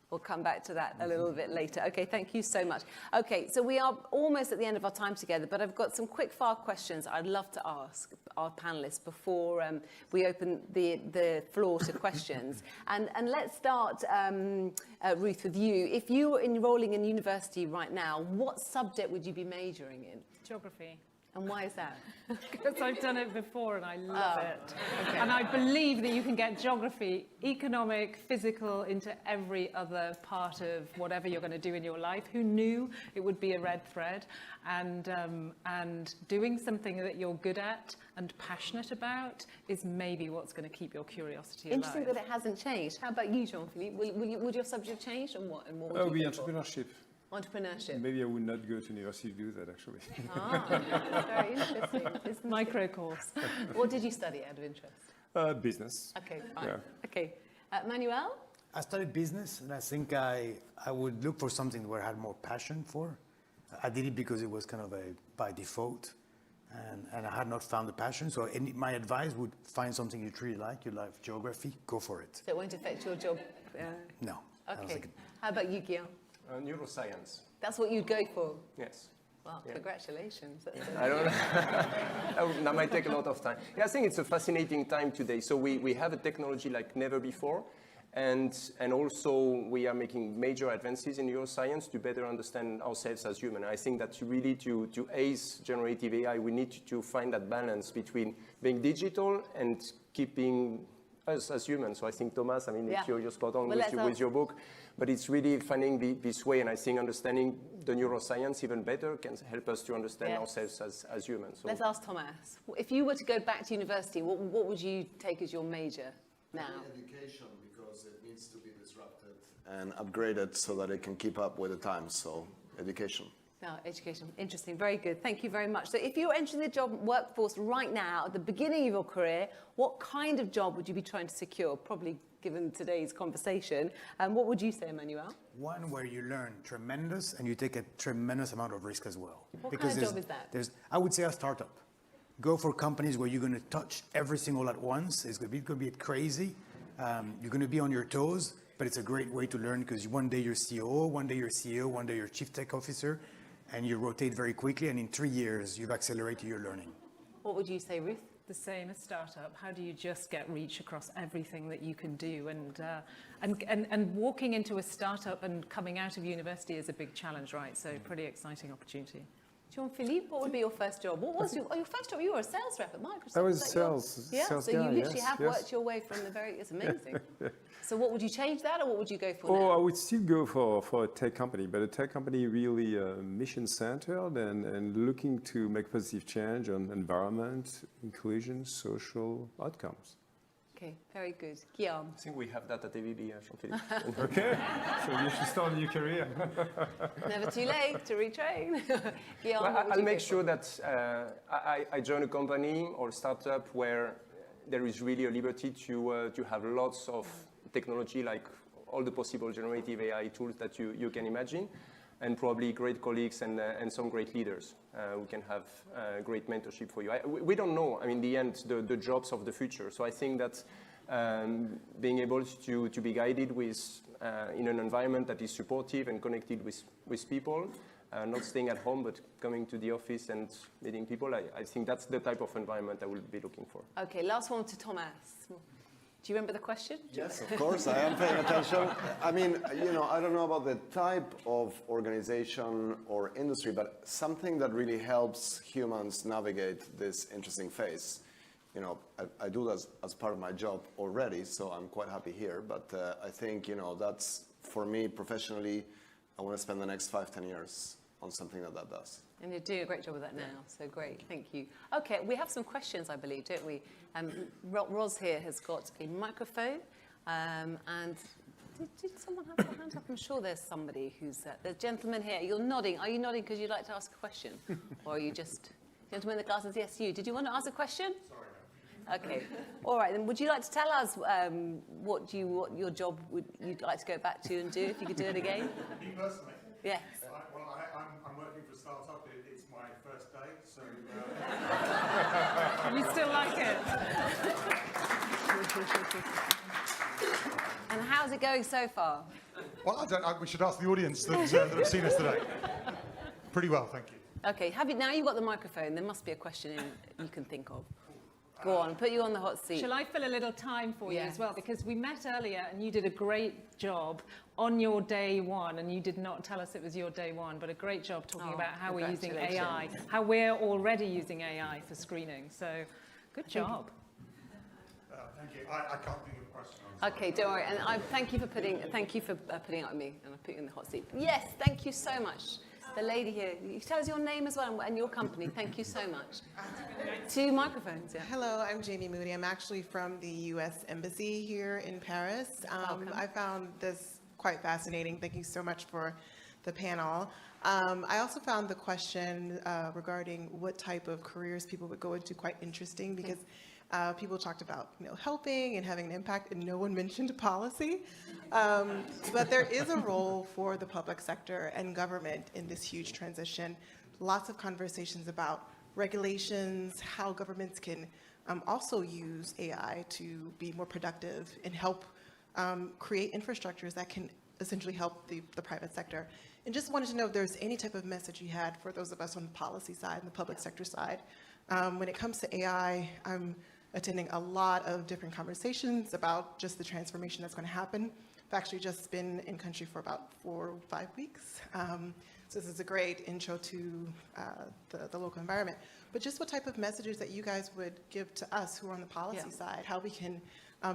We'll come back to that a little bit later. Okay, thank you so much. Okay, so we are almost at the end of our time together, but I've got some quick fire questions I'd love to ask our panelists before we open the floor to questions. And let's start, Ruth, with you. If you were enrolling in university right now, what subject would you be majoring in? Geography. And why is that? Because I've done it before and I love it. Okay. And I believe that you can get geography, economic, physical, into every other part of whatever you're going to do in your life. Who knew it would be a red thread? And doing something that you're good at and passionate about is maybe what's going to keep your curiosity alive. Interesting that it hasn't changed. How about you, Jean-Philippe? Would your subject change, and what? And what would Oh, you be go for? entrepreneurship. Entrepreneurship. Maybe I would not go to university to do that, actually. That's very interesting. It's Micro course. What did you study out of interest? Business. Okay, fine. Yeah. Okay. Emmanuel? I studied business, and I think I would look for something where I had more passion for. I did it because it was kind of by default, and I had not found the passion. So my advice would find something you truly like. You like geography, go for it. So it won't affect your job? No. Okay. How about you, Guillaume? Neuroscience. That's what you'd go for? Yes. Well, congratulations. That's I don't know. That might take a lot of time. Yeah, I think it's a fascinating time today. So we have a technology like never before. And also we are making major advances in neuroscience to better understand ourselves as humans. I think that really to ace generative AI, we need to find that balance between being digital and keeping us as humans. So I think, Tomas, you're spot on with your book. But it's really finding this way, and I think understanding the neuroscience even better can help us to understand ourselves as humans. So let's ask Tomas. If you were to go back to university, what would you take as your major now? Education, because it needs to be disrupted and upgraded so that it can keep up with the times. So education. No, education. Interesting. Very good. Thank you very much. So if you're entering the workforce right now, at the beginning of your career, what kind of job would you be trying to secure? Probably given today's conversation. What would you say, Emmanuel? One where you learn tremendous and you take a tremendous amount of risk as well. What kind of job is that? I would say a startup. Go for companies where you're going to touch everything all at once. It's going to be crazy. You're going to be on your toes, but it's a great way to learn because one day you're COO, one day you're CEO, one day you're Chief Tech Officer, and you rotate very quickly, and in 3 years, you've accelerated your learning. What would you say, Ruth? The same as startup. How do you just get reach across everything that you can do? And walking into a startup and coming out of university is a big challenge, right? So pretty exciting opportunity. Jean-Philippe, what would be your first job? What was your first job? You were a sales rep at Microsoft. I was sales so guy, you literally have worked your way from the very, it's amazing. So what would you change that, or what would you go for now? I would still go for a tech company, but a tech company really mission-centered and looking to make positive change on environment, inclusion, social outcomes. Okay, very good. Guillaume? I think we have that at ABB, Jean-Philippe. Okay, so you should start a new career. Never too late to retrain. Guillaume, well, what would I'll you make go sure that I join a company or startup where there is really a liberty to have lots of technology, like all the possible generative AI tools that you can imagine, and probably great colleagues and some great leaders who can have great mentorship for you. We don't know, in the end, the jobs of the future. So I think that being able to be guided with in an environment that is supportive and connected with people not staying at home, but coming to the office and meeting people. I think that's the type of environment I will be looking for. Okay, last one to Tomas. Do you remember the question? Yes, of course, I am paying attention. I mean, I don't know about the type of organization or industry, but something that really helps humans navigate this interesting phase. I do that as part of my job already, so I'm quite happy here. But I think, that's, for me, professionally, I want to spend the next 5-10 years on something that does. And you're doing a great job of that now, so great, thank you. Okay, we have some questions, I believe, don't we? Ros here has got a microphone, and did someone have their hand up? I'm sure there's somebody who's, the gentleman here, you're nodding. Are you nodding because you'd like to ask a question? Or are you just, gentleman in the glasses, yes, you. Did you want to ask a question? Sorry, no. Okay, all right, then would you like to tell us what your job you'd like to go back to and do, if you could do it again? Me personally? Yes. I'm working for a startup. It's my first day, so... You still like it? And how's it going so far? Well, we should ask the audience that have seen us today. Pretty well, thank you. Okay, now you've got the microphone, there must be a question you can think of. Go on, put you on the hot seat. Shall I fill a little time for you Yes. as well? Because we met earlier and you did a great job on your day one, and you did not tell us it was your day one, but a great job talking about how we're using AI, how we're already using AI for screening. So, good job. Thank you. I can't think of a question. I'm sorry. Okay, don't worry, and thank you for putting up with me, and I put you in the hot seat. Yes, thank you so much. The lady here, you tell us your name as well and your company. Thank you so much. 2 microphones, yeah. Hello, I'm Jamie Moody. I'm actually from the U.S. Embassy here in Paris. I found this quite fascinating. Thank you so much for the panel. I also found the question regarding what type of careers people would go into quite interesting, because people talked about helping and having an impact, and no one mentioned policy. But there is a role for the public sector and government in this huge transition. Lots of conversations about regulations, how governments can also use AI to be more productive and help create infrastructures that can essentially help the private sector. And just wanted to know if there's any type of message you had for those of us on the policy side and the public sector side. When it comes to AI, I'm attending a lot of different conversations about just the transformation that's going to happen. I've actually just been in country for about 4 or 5 weeks. So this is a great intro to the local environment. But just what type of messages that you guys would give to us who are on the policy side, how we can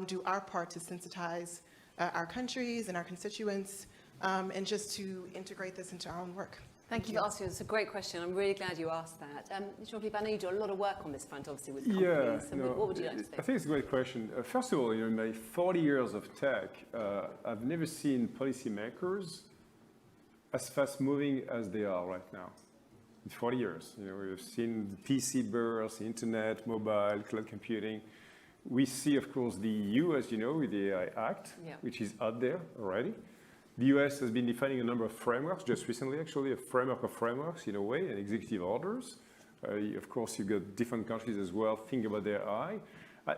do our part to sensitize our countries and our constituents, and just to integrate this into our own work. Thank you for asking. It's a great question. I'm really glad you asked that. Jean-Philippe, I know you do a lot of work on this front, obviously, with companies. So what would you like to say? I think it's a great question. First of all, in my 40 years of tech, I've never seen policymakers as fast moving as they are right now. In 40 years, we've seen the PC burst, the internet, mobile, cloud computing. We see, of course, the EU, as you know, with the AI Act, which is out there already. The US has been defining a number of frameworks, just recently actually, a framework of frameworks in a way, and executive orders. Of course, you've got different countries as well think about their AI.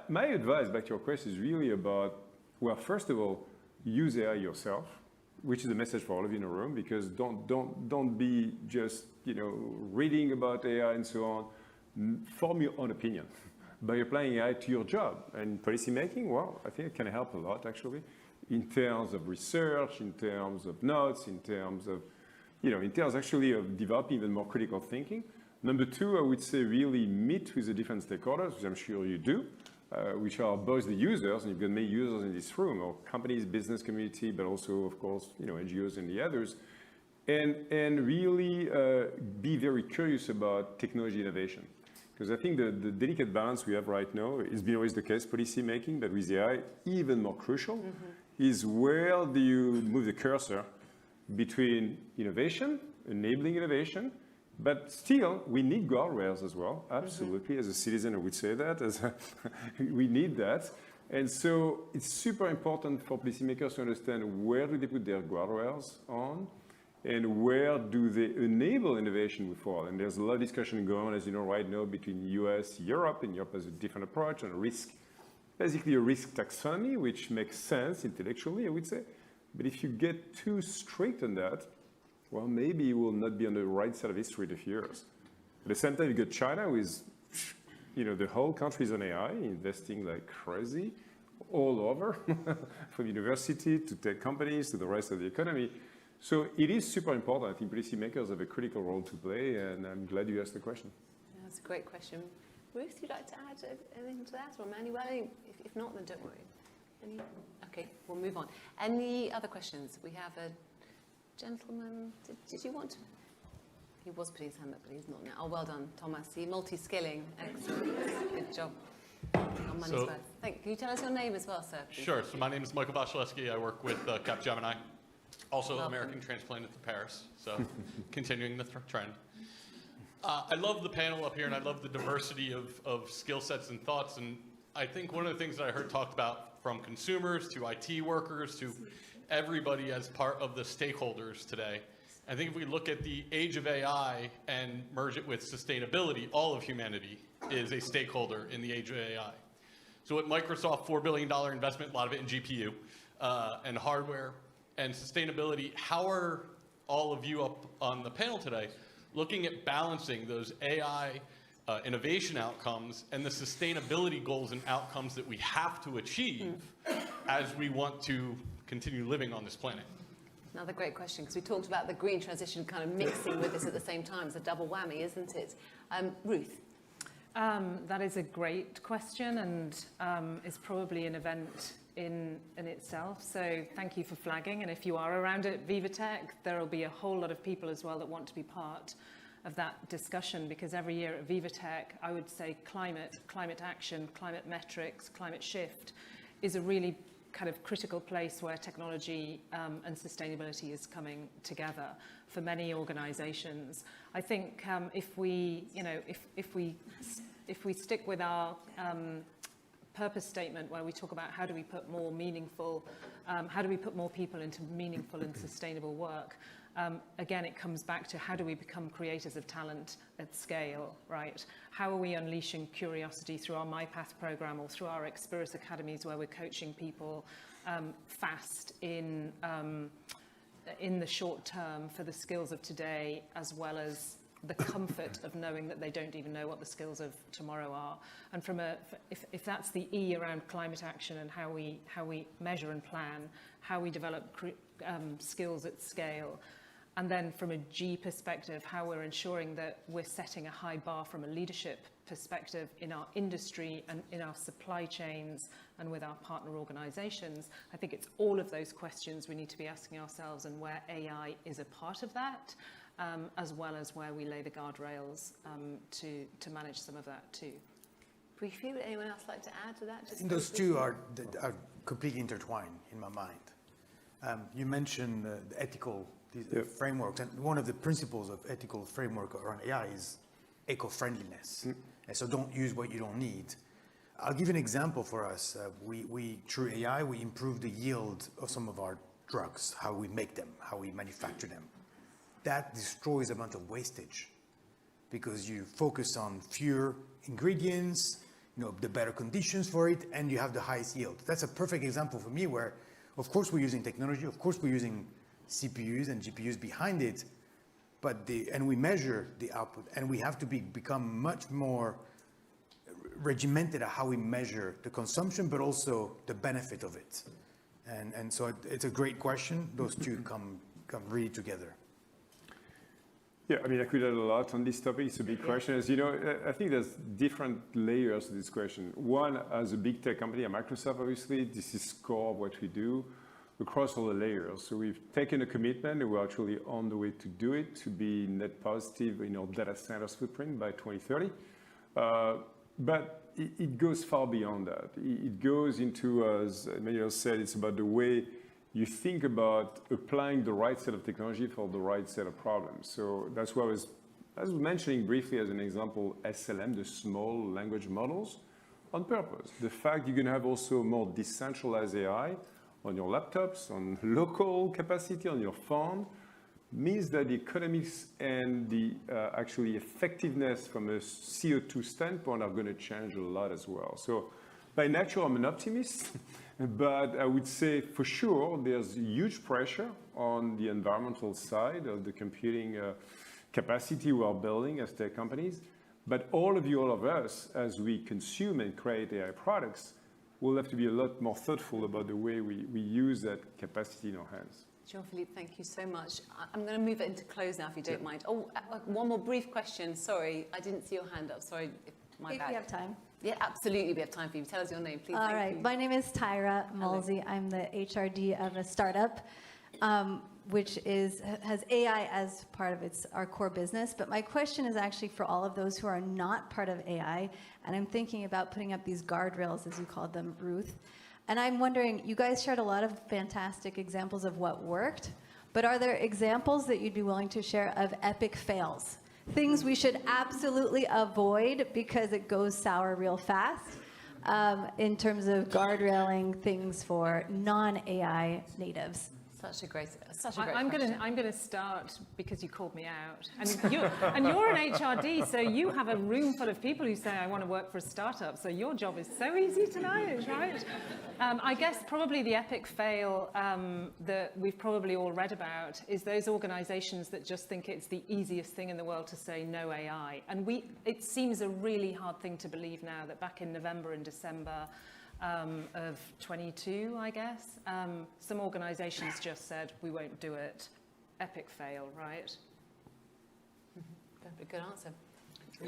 My advice, back to your question, is really about, well, first of all, use AI yourself, which is a message for all of you in the room, because don't be just reading about AI and so on. Form your own opinion by applying AI to your job. And policy making, well, I think it can help a lot actually, in terms of research, in terms of notes, in terms of, in terms actually of developing even more critical thinking. Number 2, I would say really meet with the different stakeholders, which I'm sure you do, which are both the users, and you've got many users in this room, or companies, business community, but also, of course, NGOs and the others, and really be very curious about technology innovation. Because I think the delicate balance we have right now has been always the case, policy making, but with AI, even more crucial, is where do you move the cursor between innovation, enabling innovation, but still, we need guardrails as well, absolutely. As a citizen, I would say that, we need that. And so it's super important for policymakers to understand where do they put their guardrails on, and where do they enable innovation for? And there's a lot of discussion going on, as you know, right now between US, Europe, and Europe has a different approach on risk, basically a risk taxonomy, which makes sense intellectually, I would say. But if you get too strict on that, well, maybe we'll not be on the right side of history in a few years. At the same time, you got China with, the whole country's on AI, investing like crazy all over, from university to tech companies to the rest of the economy. So it is super important. I think policymakers have a critical role to play, and I'm glad you asked the question. Yeah, that's a great question. Ruth, you'd like to add anything to that? Or Emmanuel? If not, then don't worry. Okay, we'll move on. Any other questions? We have a gentleman. Did you want to? He was putting his hand up, but he's not now. Oh, well done, Tomas. He multi-skilling. Excellent. Good job. Can you tell us your name as well, sir? Please? Sure. So my name is Michael Bashleski. I work with Capgemini, also American transplanted to Paris. So continuing the trend. I love the panel up here, and I love the diversity of skill sets and thoughts. And I think one of the things that I heard talked about from consumers to IT workers to everybody as part of the stakeholders today. I think if we look at the age of AI and merge it with sustainability, all of humanity is a stakeholder in the age of AI. So at Microsoft, $4 billion investment, a lot of it in GPU and hardware and sustainability. How are all of you up on the panel today looking at balancing those AI innovation outcomes and the sustainability goals and outcomes that we have to achieve as we want to continue living on this planet? Another great question, because we talked about the green transition kind of mixing with this at the same time. It's a double whammy, isn't it? Ruth? That is a great question, and is probably an event in itself. So thank you for flagging. And if you are around at VivaTech, there will be a whole lot of people as well that want to be part of that discussion, because every year at VivaTech, I would say climate action, climate metrics, climate shift is a really kind of critical place where technology and sustainability is coming together for many organizations. I think if we stick with our purpose statement, where we talk about how do we put more people into meaningful and sustainable work, again, it comes back to how do we become creators of talent at scale, right? How are we unleashing curiosity through our MyPath program or through our Experience Academies, where we're coaching people fast in the short term for the skills of today, as well as the comfort of knowing that they don't even know what the skills of tomorrow are. And if that's the E around climate action and how we measure and plan, how we develop skills at scale, and then from a G perspective, how we're ensuring that we're setting a high bar from a leadership perspective in our industry and in our supply chains and with our partner organizations. I think it's all of those questions we need to be asking ourselves, and where AI is a part of that, as well as where we lay the guardrails to manage some of that too. Briefly, would anyone else like to add to that? Those two are completely intertwined in my mind. You mentioned the ethical frameworks, and one of the principles of ethical framework around AI is eco-friendliness. And so don't use what you don't need. I'll give an example for us. We through AI, we improve the yield of some of our drugs, how we make them, how we manufacture them. That destroys a bunch of wastage, because you focus on fewer ingredients, the better conditions for it, and you have the highest yield. That's a perfect example for me where, of course, we're using technology, of course, we're using CPUs and GPUs behind it, and we measure the output, and we have to become much more regimented at how we measure the consumption, but also the benefit of it. And so it's a great question. Those two come really together. Yeah, I mean, I could add a lot on this topic. It's a big question. As you know, I think there's different layers to this question. One, as a big tech company, at Microsoft, obviously, this is core of what we do across all the layers. So we've taken a commitment, and we're actually on the way to do it, to be net positive in our data centers footprint by 2030. But it goes far beyond that. It goes into, as Emmanuel said, it's about the way you think about applying the right set of technology for the right set of problems. So that's why I was mentioning briefly as an example, SLM, the small language models, on purpose. The fact you're going to have also more decentralized AI on your laptops, on local capacity, on your phone, means that the economics and the actually effectiveness from a CO2 standpoint are going to change a lot as well. So By nature, I'm an optimist, but I would say for sure there's huge pressure on the environmental side of the computing capacity we are building as tech companies. But all of us, as we consume and create AI products, will have to be a lot more thoughtful about the way we use that capacity in our hands. Jean-Philippe, thank you so much. I'm going to move it into close now, if you don't mind. Oh, one more brief question. Sorry, I didn't see your hand up. Sorry, my bad. If you have time. Yeah, absolutely, we have time for you. Tell us your name, please. All right, my name is Tyra Mulsey. I'm the HRD of a startup, which has AI as part of our core business. But my question is actually for all of those who are not part of AI, and I'm thinking about putting up these guardrails, as you called them, Ruth. And I'm wondering, you guys shared a lot of fantastic examples of what worked, but are there examples that you'd be willing to share of epic fails? Things we should absolutely avoid because it goes sour real fast in terms of guardrailing things for non-AI natives. Such a great I'm going to start because you called me out, and you're an HRD, so you have a room full of people who say I want to work for a startup. So your job is so easy to manage, right? I guess probably the epic fail that we've probably all read about is those organisations that just think it's the easiest thing in the world to say no AI, and it seems a really hard thing to believe now that back in November and December. Of 22, I guess. Some organizations just said, we won't do it. Epic fail, right? That's a good answer.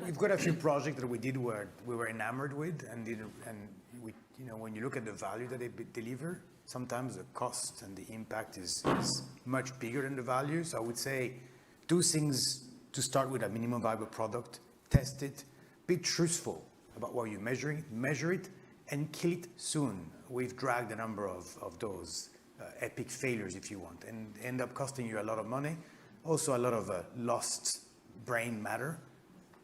We've got a few projects that we did where we were enamored with, and when you look at the value that they deliver, sometimes the cost and the impact is much bigger than the value. So I would say do things to start with a minimum viable product, test it, be truthful about what you're measuring, measure it, and kill it soon. We've dragged a number of those epic failures, if you want, and end up costing you a lot of money. Also a lot of lost brain matter,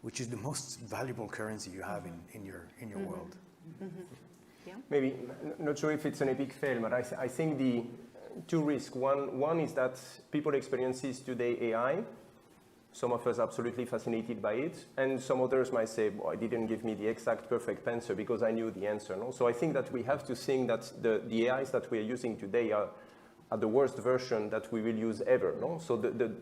which is the most valuable currency you have in your world. Mm-hmm. Yeah. Maybe, not sure if it's an epic fail, but I think the two risks. One is that people experiences today AI. Some of us are absolutely fascinated by it, and some others might say, well, it didn't give me the exact perfect answer because I knew the answer. No? So I think that we have to think that the AIs that we are using today are the worst version that we will use ever. No? So the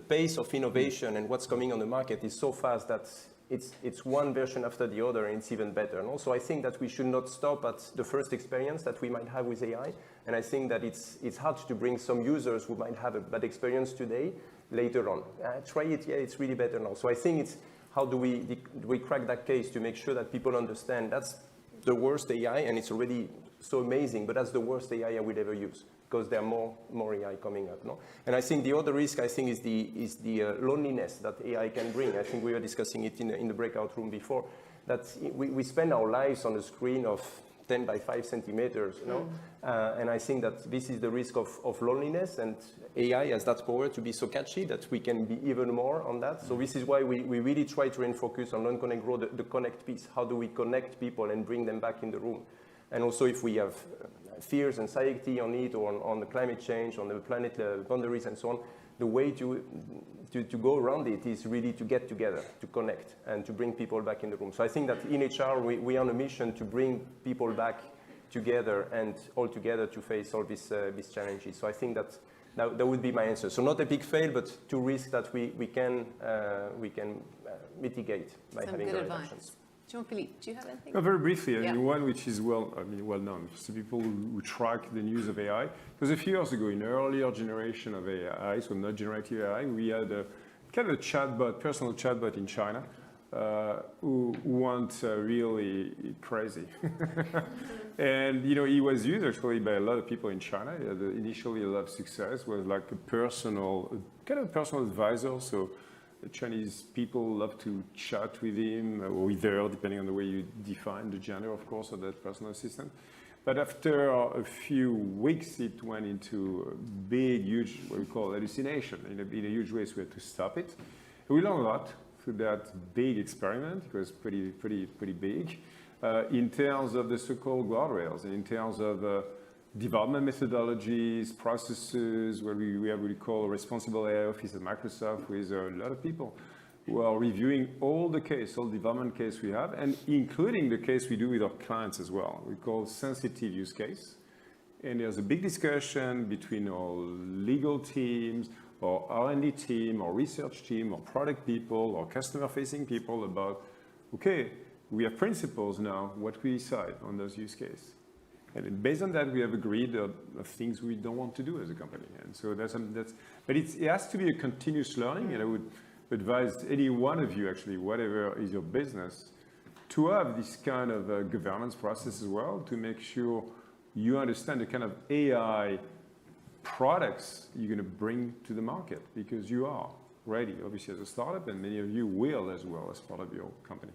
pace of innovation and what's coming on the market is so fast that it's one version after the other, and it's even better. No? So I think that we should not stop at the first experience that we might have with AI, and I think that it's hard to bring some users who might have a bad experience today later on. Try it, yeah, it's really better now. So I think it's how do we crack that case to make sure that people understand that's the worst AI, and it's already so amazing, but that's the worst AI I will ever use because there are more AI coming up. No? And I think the other risk, I think, is the loneliness that AI can bring. I think we were discussing it in the breakout room before, that we spend our lives on a screen of 10 by 5 centimeters, you know? And I think that this is the risk of loneliness, and AI has that power to be so catchy that we can be even more on that. So this is why we really try to focus on non-connect grow, the connect piece. How do we connect people and bring them back in the room? And also if we have fears, anxiety on it, or on the climate change, on the planet boundaries and so on, the way to go around it is really to get together, to connect, and to bring people back in the room. So I think that in HR, we are on a mission to bring people back together and all together to face all these challenges. So I think that would be my answer. So not a big fail, but two risks that we can mitigate by having the right actions. Jean-Philippe, do you have anything? Very briefly, one which is well known. So people who track the news of AI. Because a few years ago, in an earlier generation of AI, so not generative AI, we had a kind of a chatbot, personal chatbot in China, who went really crazy. And he was used actually by a lot of people in China. He had initially a lot of success. Was like a personal advisor. So the Chinese people love to chat with him or with her, depending on the way you define the gender, of course, of that personal assistant. But after a few weeks, it went into a big, huge, what we call hallucination in a huge way. So we had to stop it. And we learned a lot through that big experiment. It was pretty big in terms of the so-called guardrails and in terms of development methodologies, processes, where we have what we call a responsible AI office at Microsoft with a lot of people Well, reviewing all the development case we have, and including the case we do with our clients as well. We call sensitive use case. And there's a big discussion between our legal teams, our R&D team, our research team, our product people, our customer-facing people about, okay, we have principles now, what we decide on those use cases. And then based on that, we have agreed of things we don't want to do as a company. And so but it has to be a continuous learning, and I would advise any one of you, actually, whatever is your business, to have this kind of governance process as well, to make sure you understand the kind of AI products you're going to bring to the market, because you are ready, obviously, as a startup, and many of you will as well as part of your company.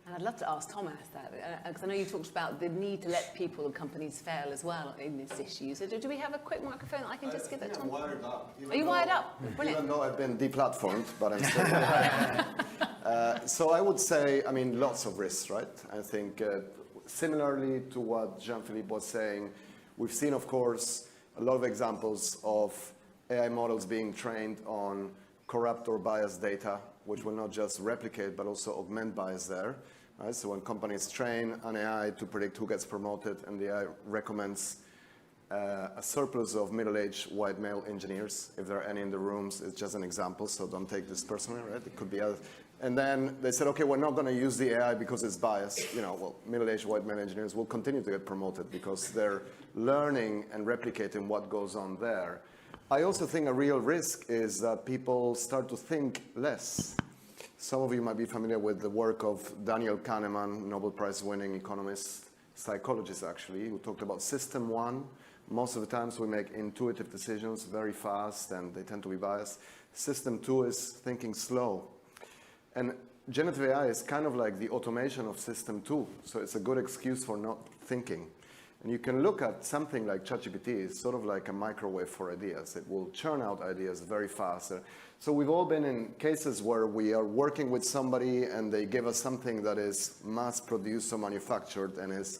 And I'd love to ask Tomas that, because I know you talked about the need to let people and companies fail as well in this issue. So do we have a quick microphone that I can just give that to Tomas? I'm wired up. Are you wired up? Brilliant. Even though I've been deplatformed, but I'm still wired. So I would say, I mean, lots of risks, right? I think similarly to what Jean-Philippe was saying, we've seen, of course, a lot of examples of AI models being trained on corrupt or biased data, which will not just replicate, but also augment bias there. Right? So when companies train an AI to predict who gets promoted, and the AI recommends a surplus of middle-aged white male engineers, if there are any in the rooms, it's just an example, so don't take this personally, right? It could be other. And then they said, okay, we're not going to use the AI because it's biased. You know, well, middle-aged white male engineers will continue to get promoted because they're learning and replicating what goes on there. I also think a real risk is that people start to think less. Some of you might be familiar with the work of Daniel Kahneman, Nobel Prize-winning economist, psychologist actually, who talked about system one. Most of the times we make intuitive decisions very fast, and they tend to be biased. System two is thinking slow. And generative AI is kind of like the automation of system two. So it's a good excuse for not thinking. And you can look at something like ChatGPT, it's sort of like a microwave for ideas. It will churn out ideas very fast. So we've all been in cases where we are working with somebody and they give us something that is mass-produced or manufactured and is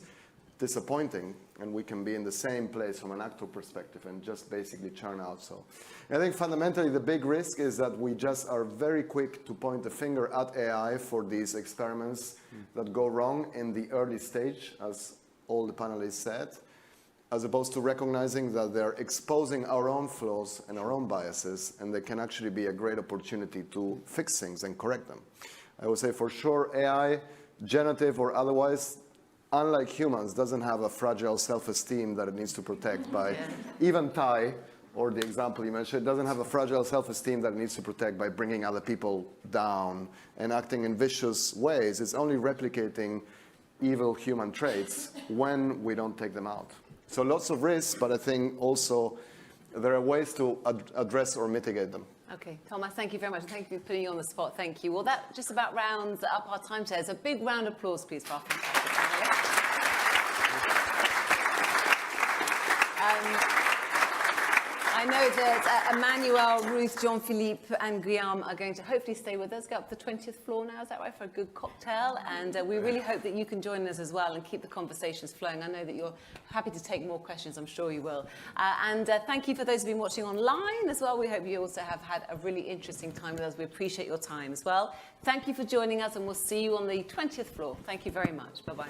disappointing, and we can be in the same place from an actor perspective and just basically churn out. So I think fundamentally the big risk is that we just are very quick to point the finger at AI for these experiments that go wrong in the early stage, as all the panelists said, as opposed to recognizing that they're exposing our own flaws and our own biases, and they can actually be a great opportunity to fix things and correct them. I would say for sure AI, generative or otherwise, unlike humans, doesn't have a fragile self-esteem that it needs to protect by, even Thai, or the example you mentioned, it doesn't have a fragile self-esteem that it needs to protect by bringing other people down and acting in vicious ways. It's only replicating evil human traits when we don't take them out. So lots of risks, but I think also there are ways to address or mitigate them. Okay, Tomas, thank you very much. Thank you for putting you on the spot. Thank you. Well, that just about rounds up our time today. So a big round of applause, please, for our fantastic panelists. I know that Emmanuel, Ruth, Jean-Philippe, and Guillaume are going to hopefully stay with us, go up to the 20th floor now, is that right, for a good cocktail? And we really hope that you can join us as well and keep the conversations flowing. I know that you're happy to take more questions, I'm sure you will. And thank you for those who've been watching online as well. We hope you also have had a really interesting time with us. We appreciate your time as well. Thank you for joining us, and we'll see you on the 20th floor. Thank you very much. Bye-bye.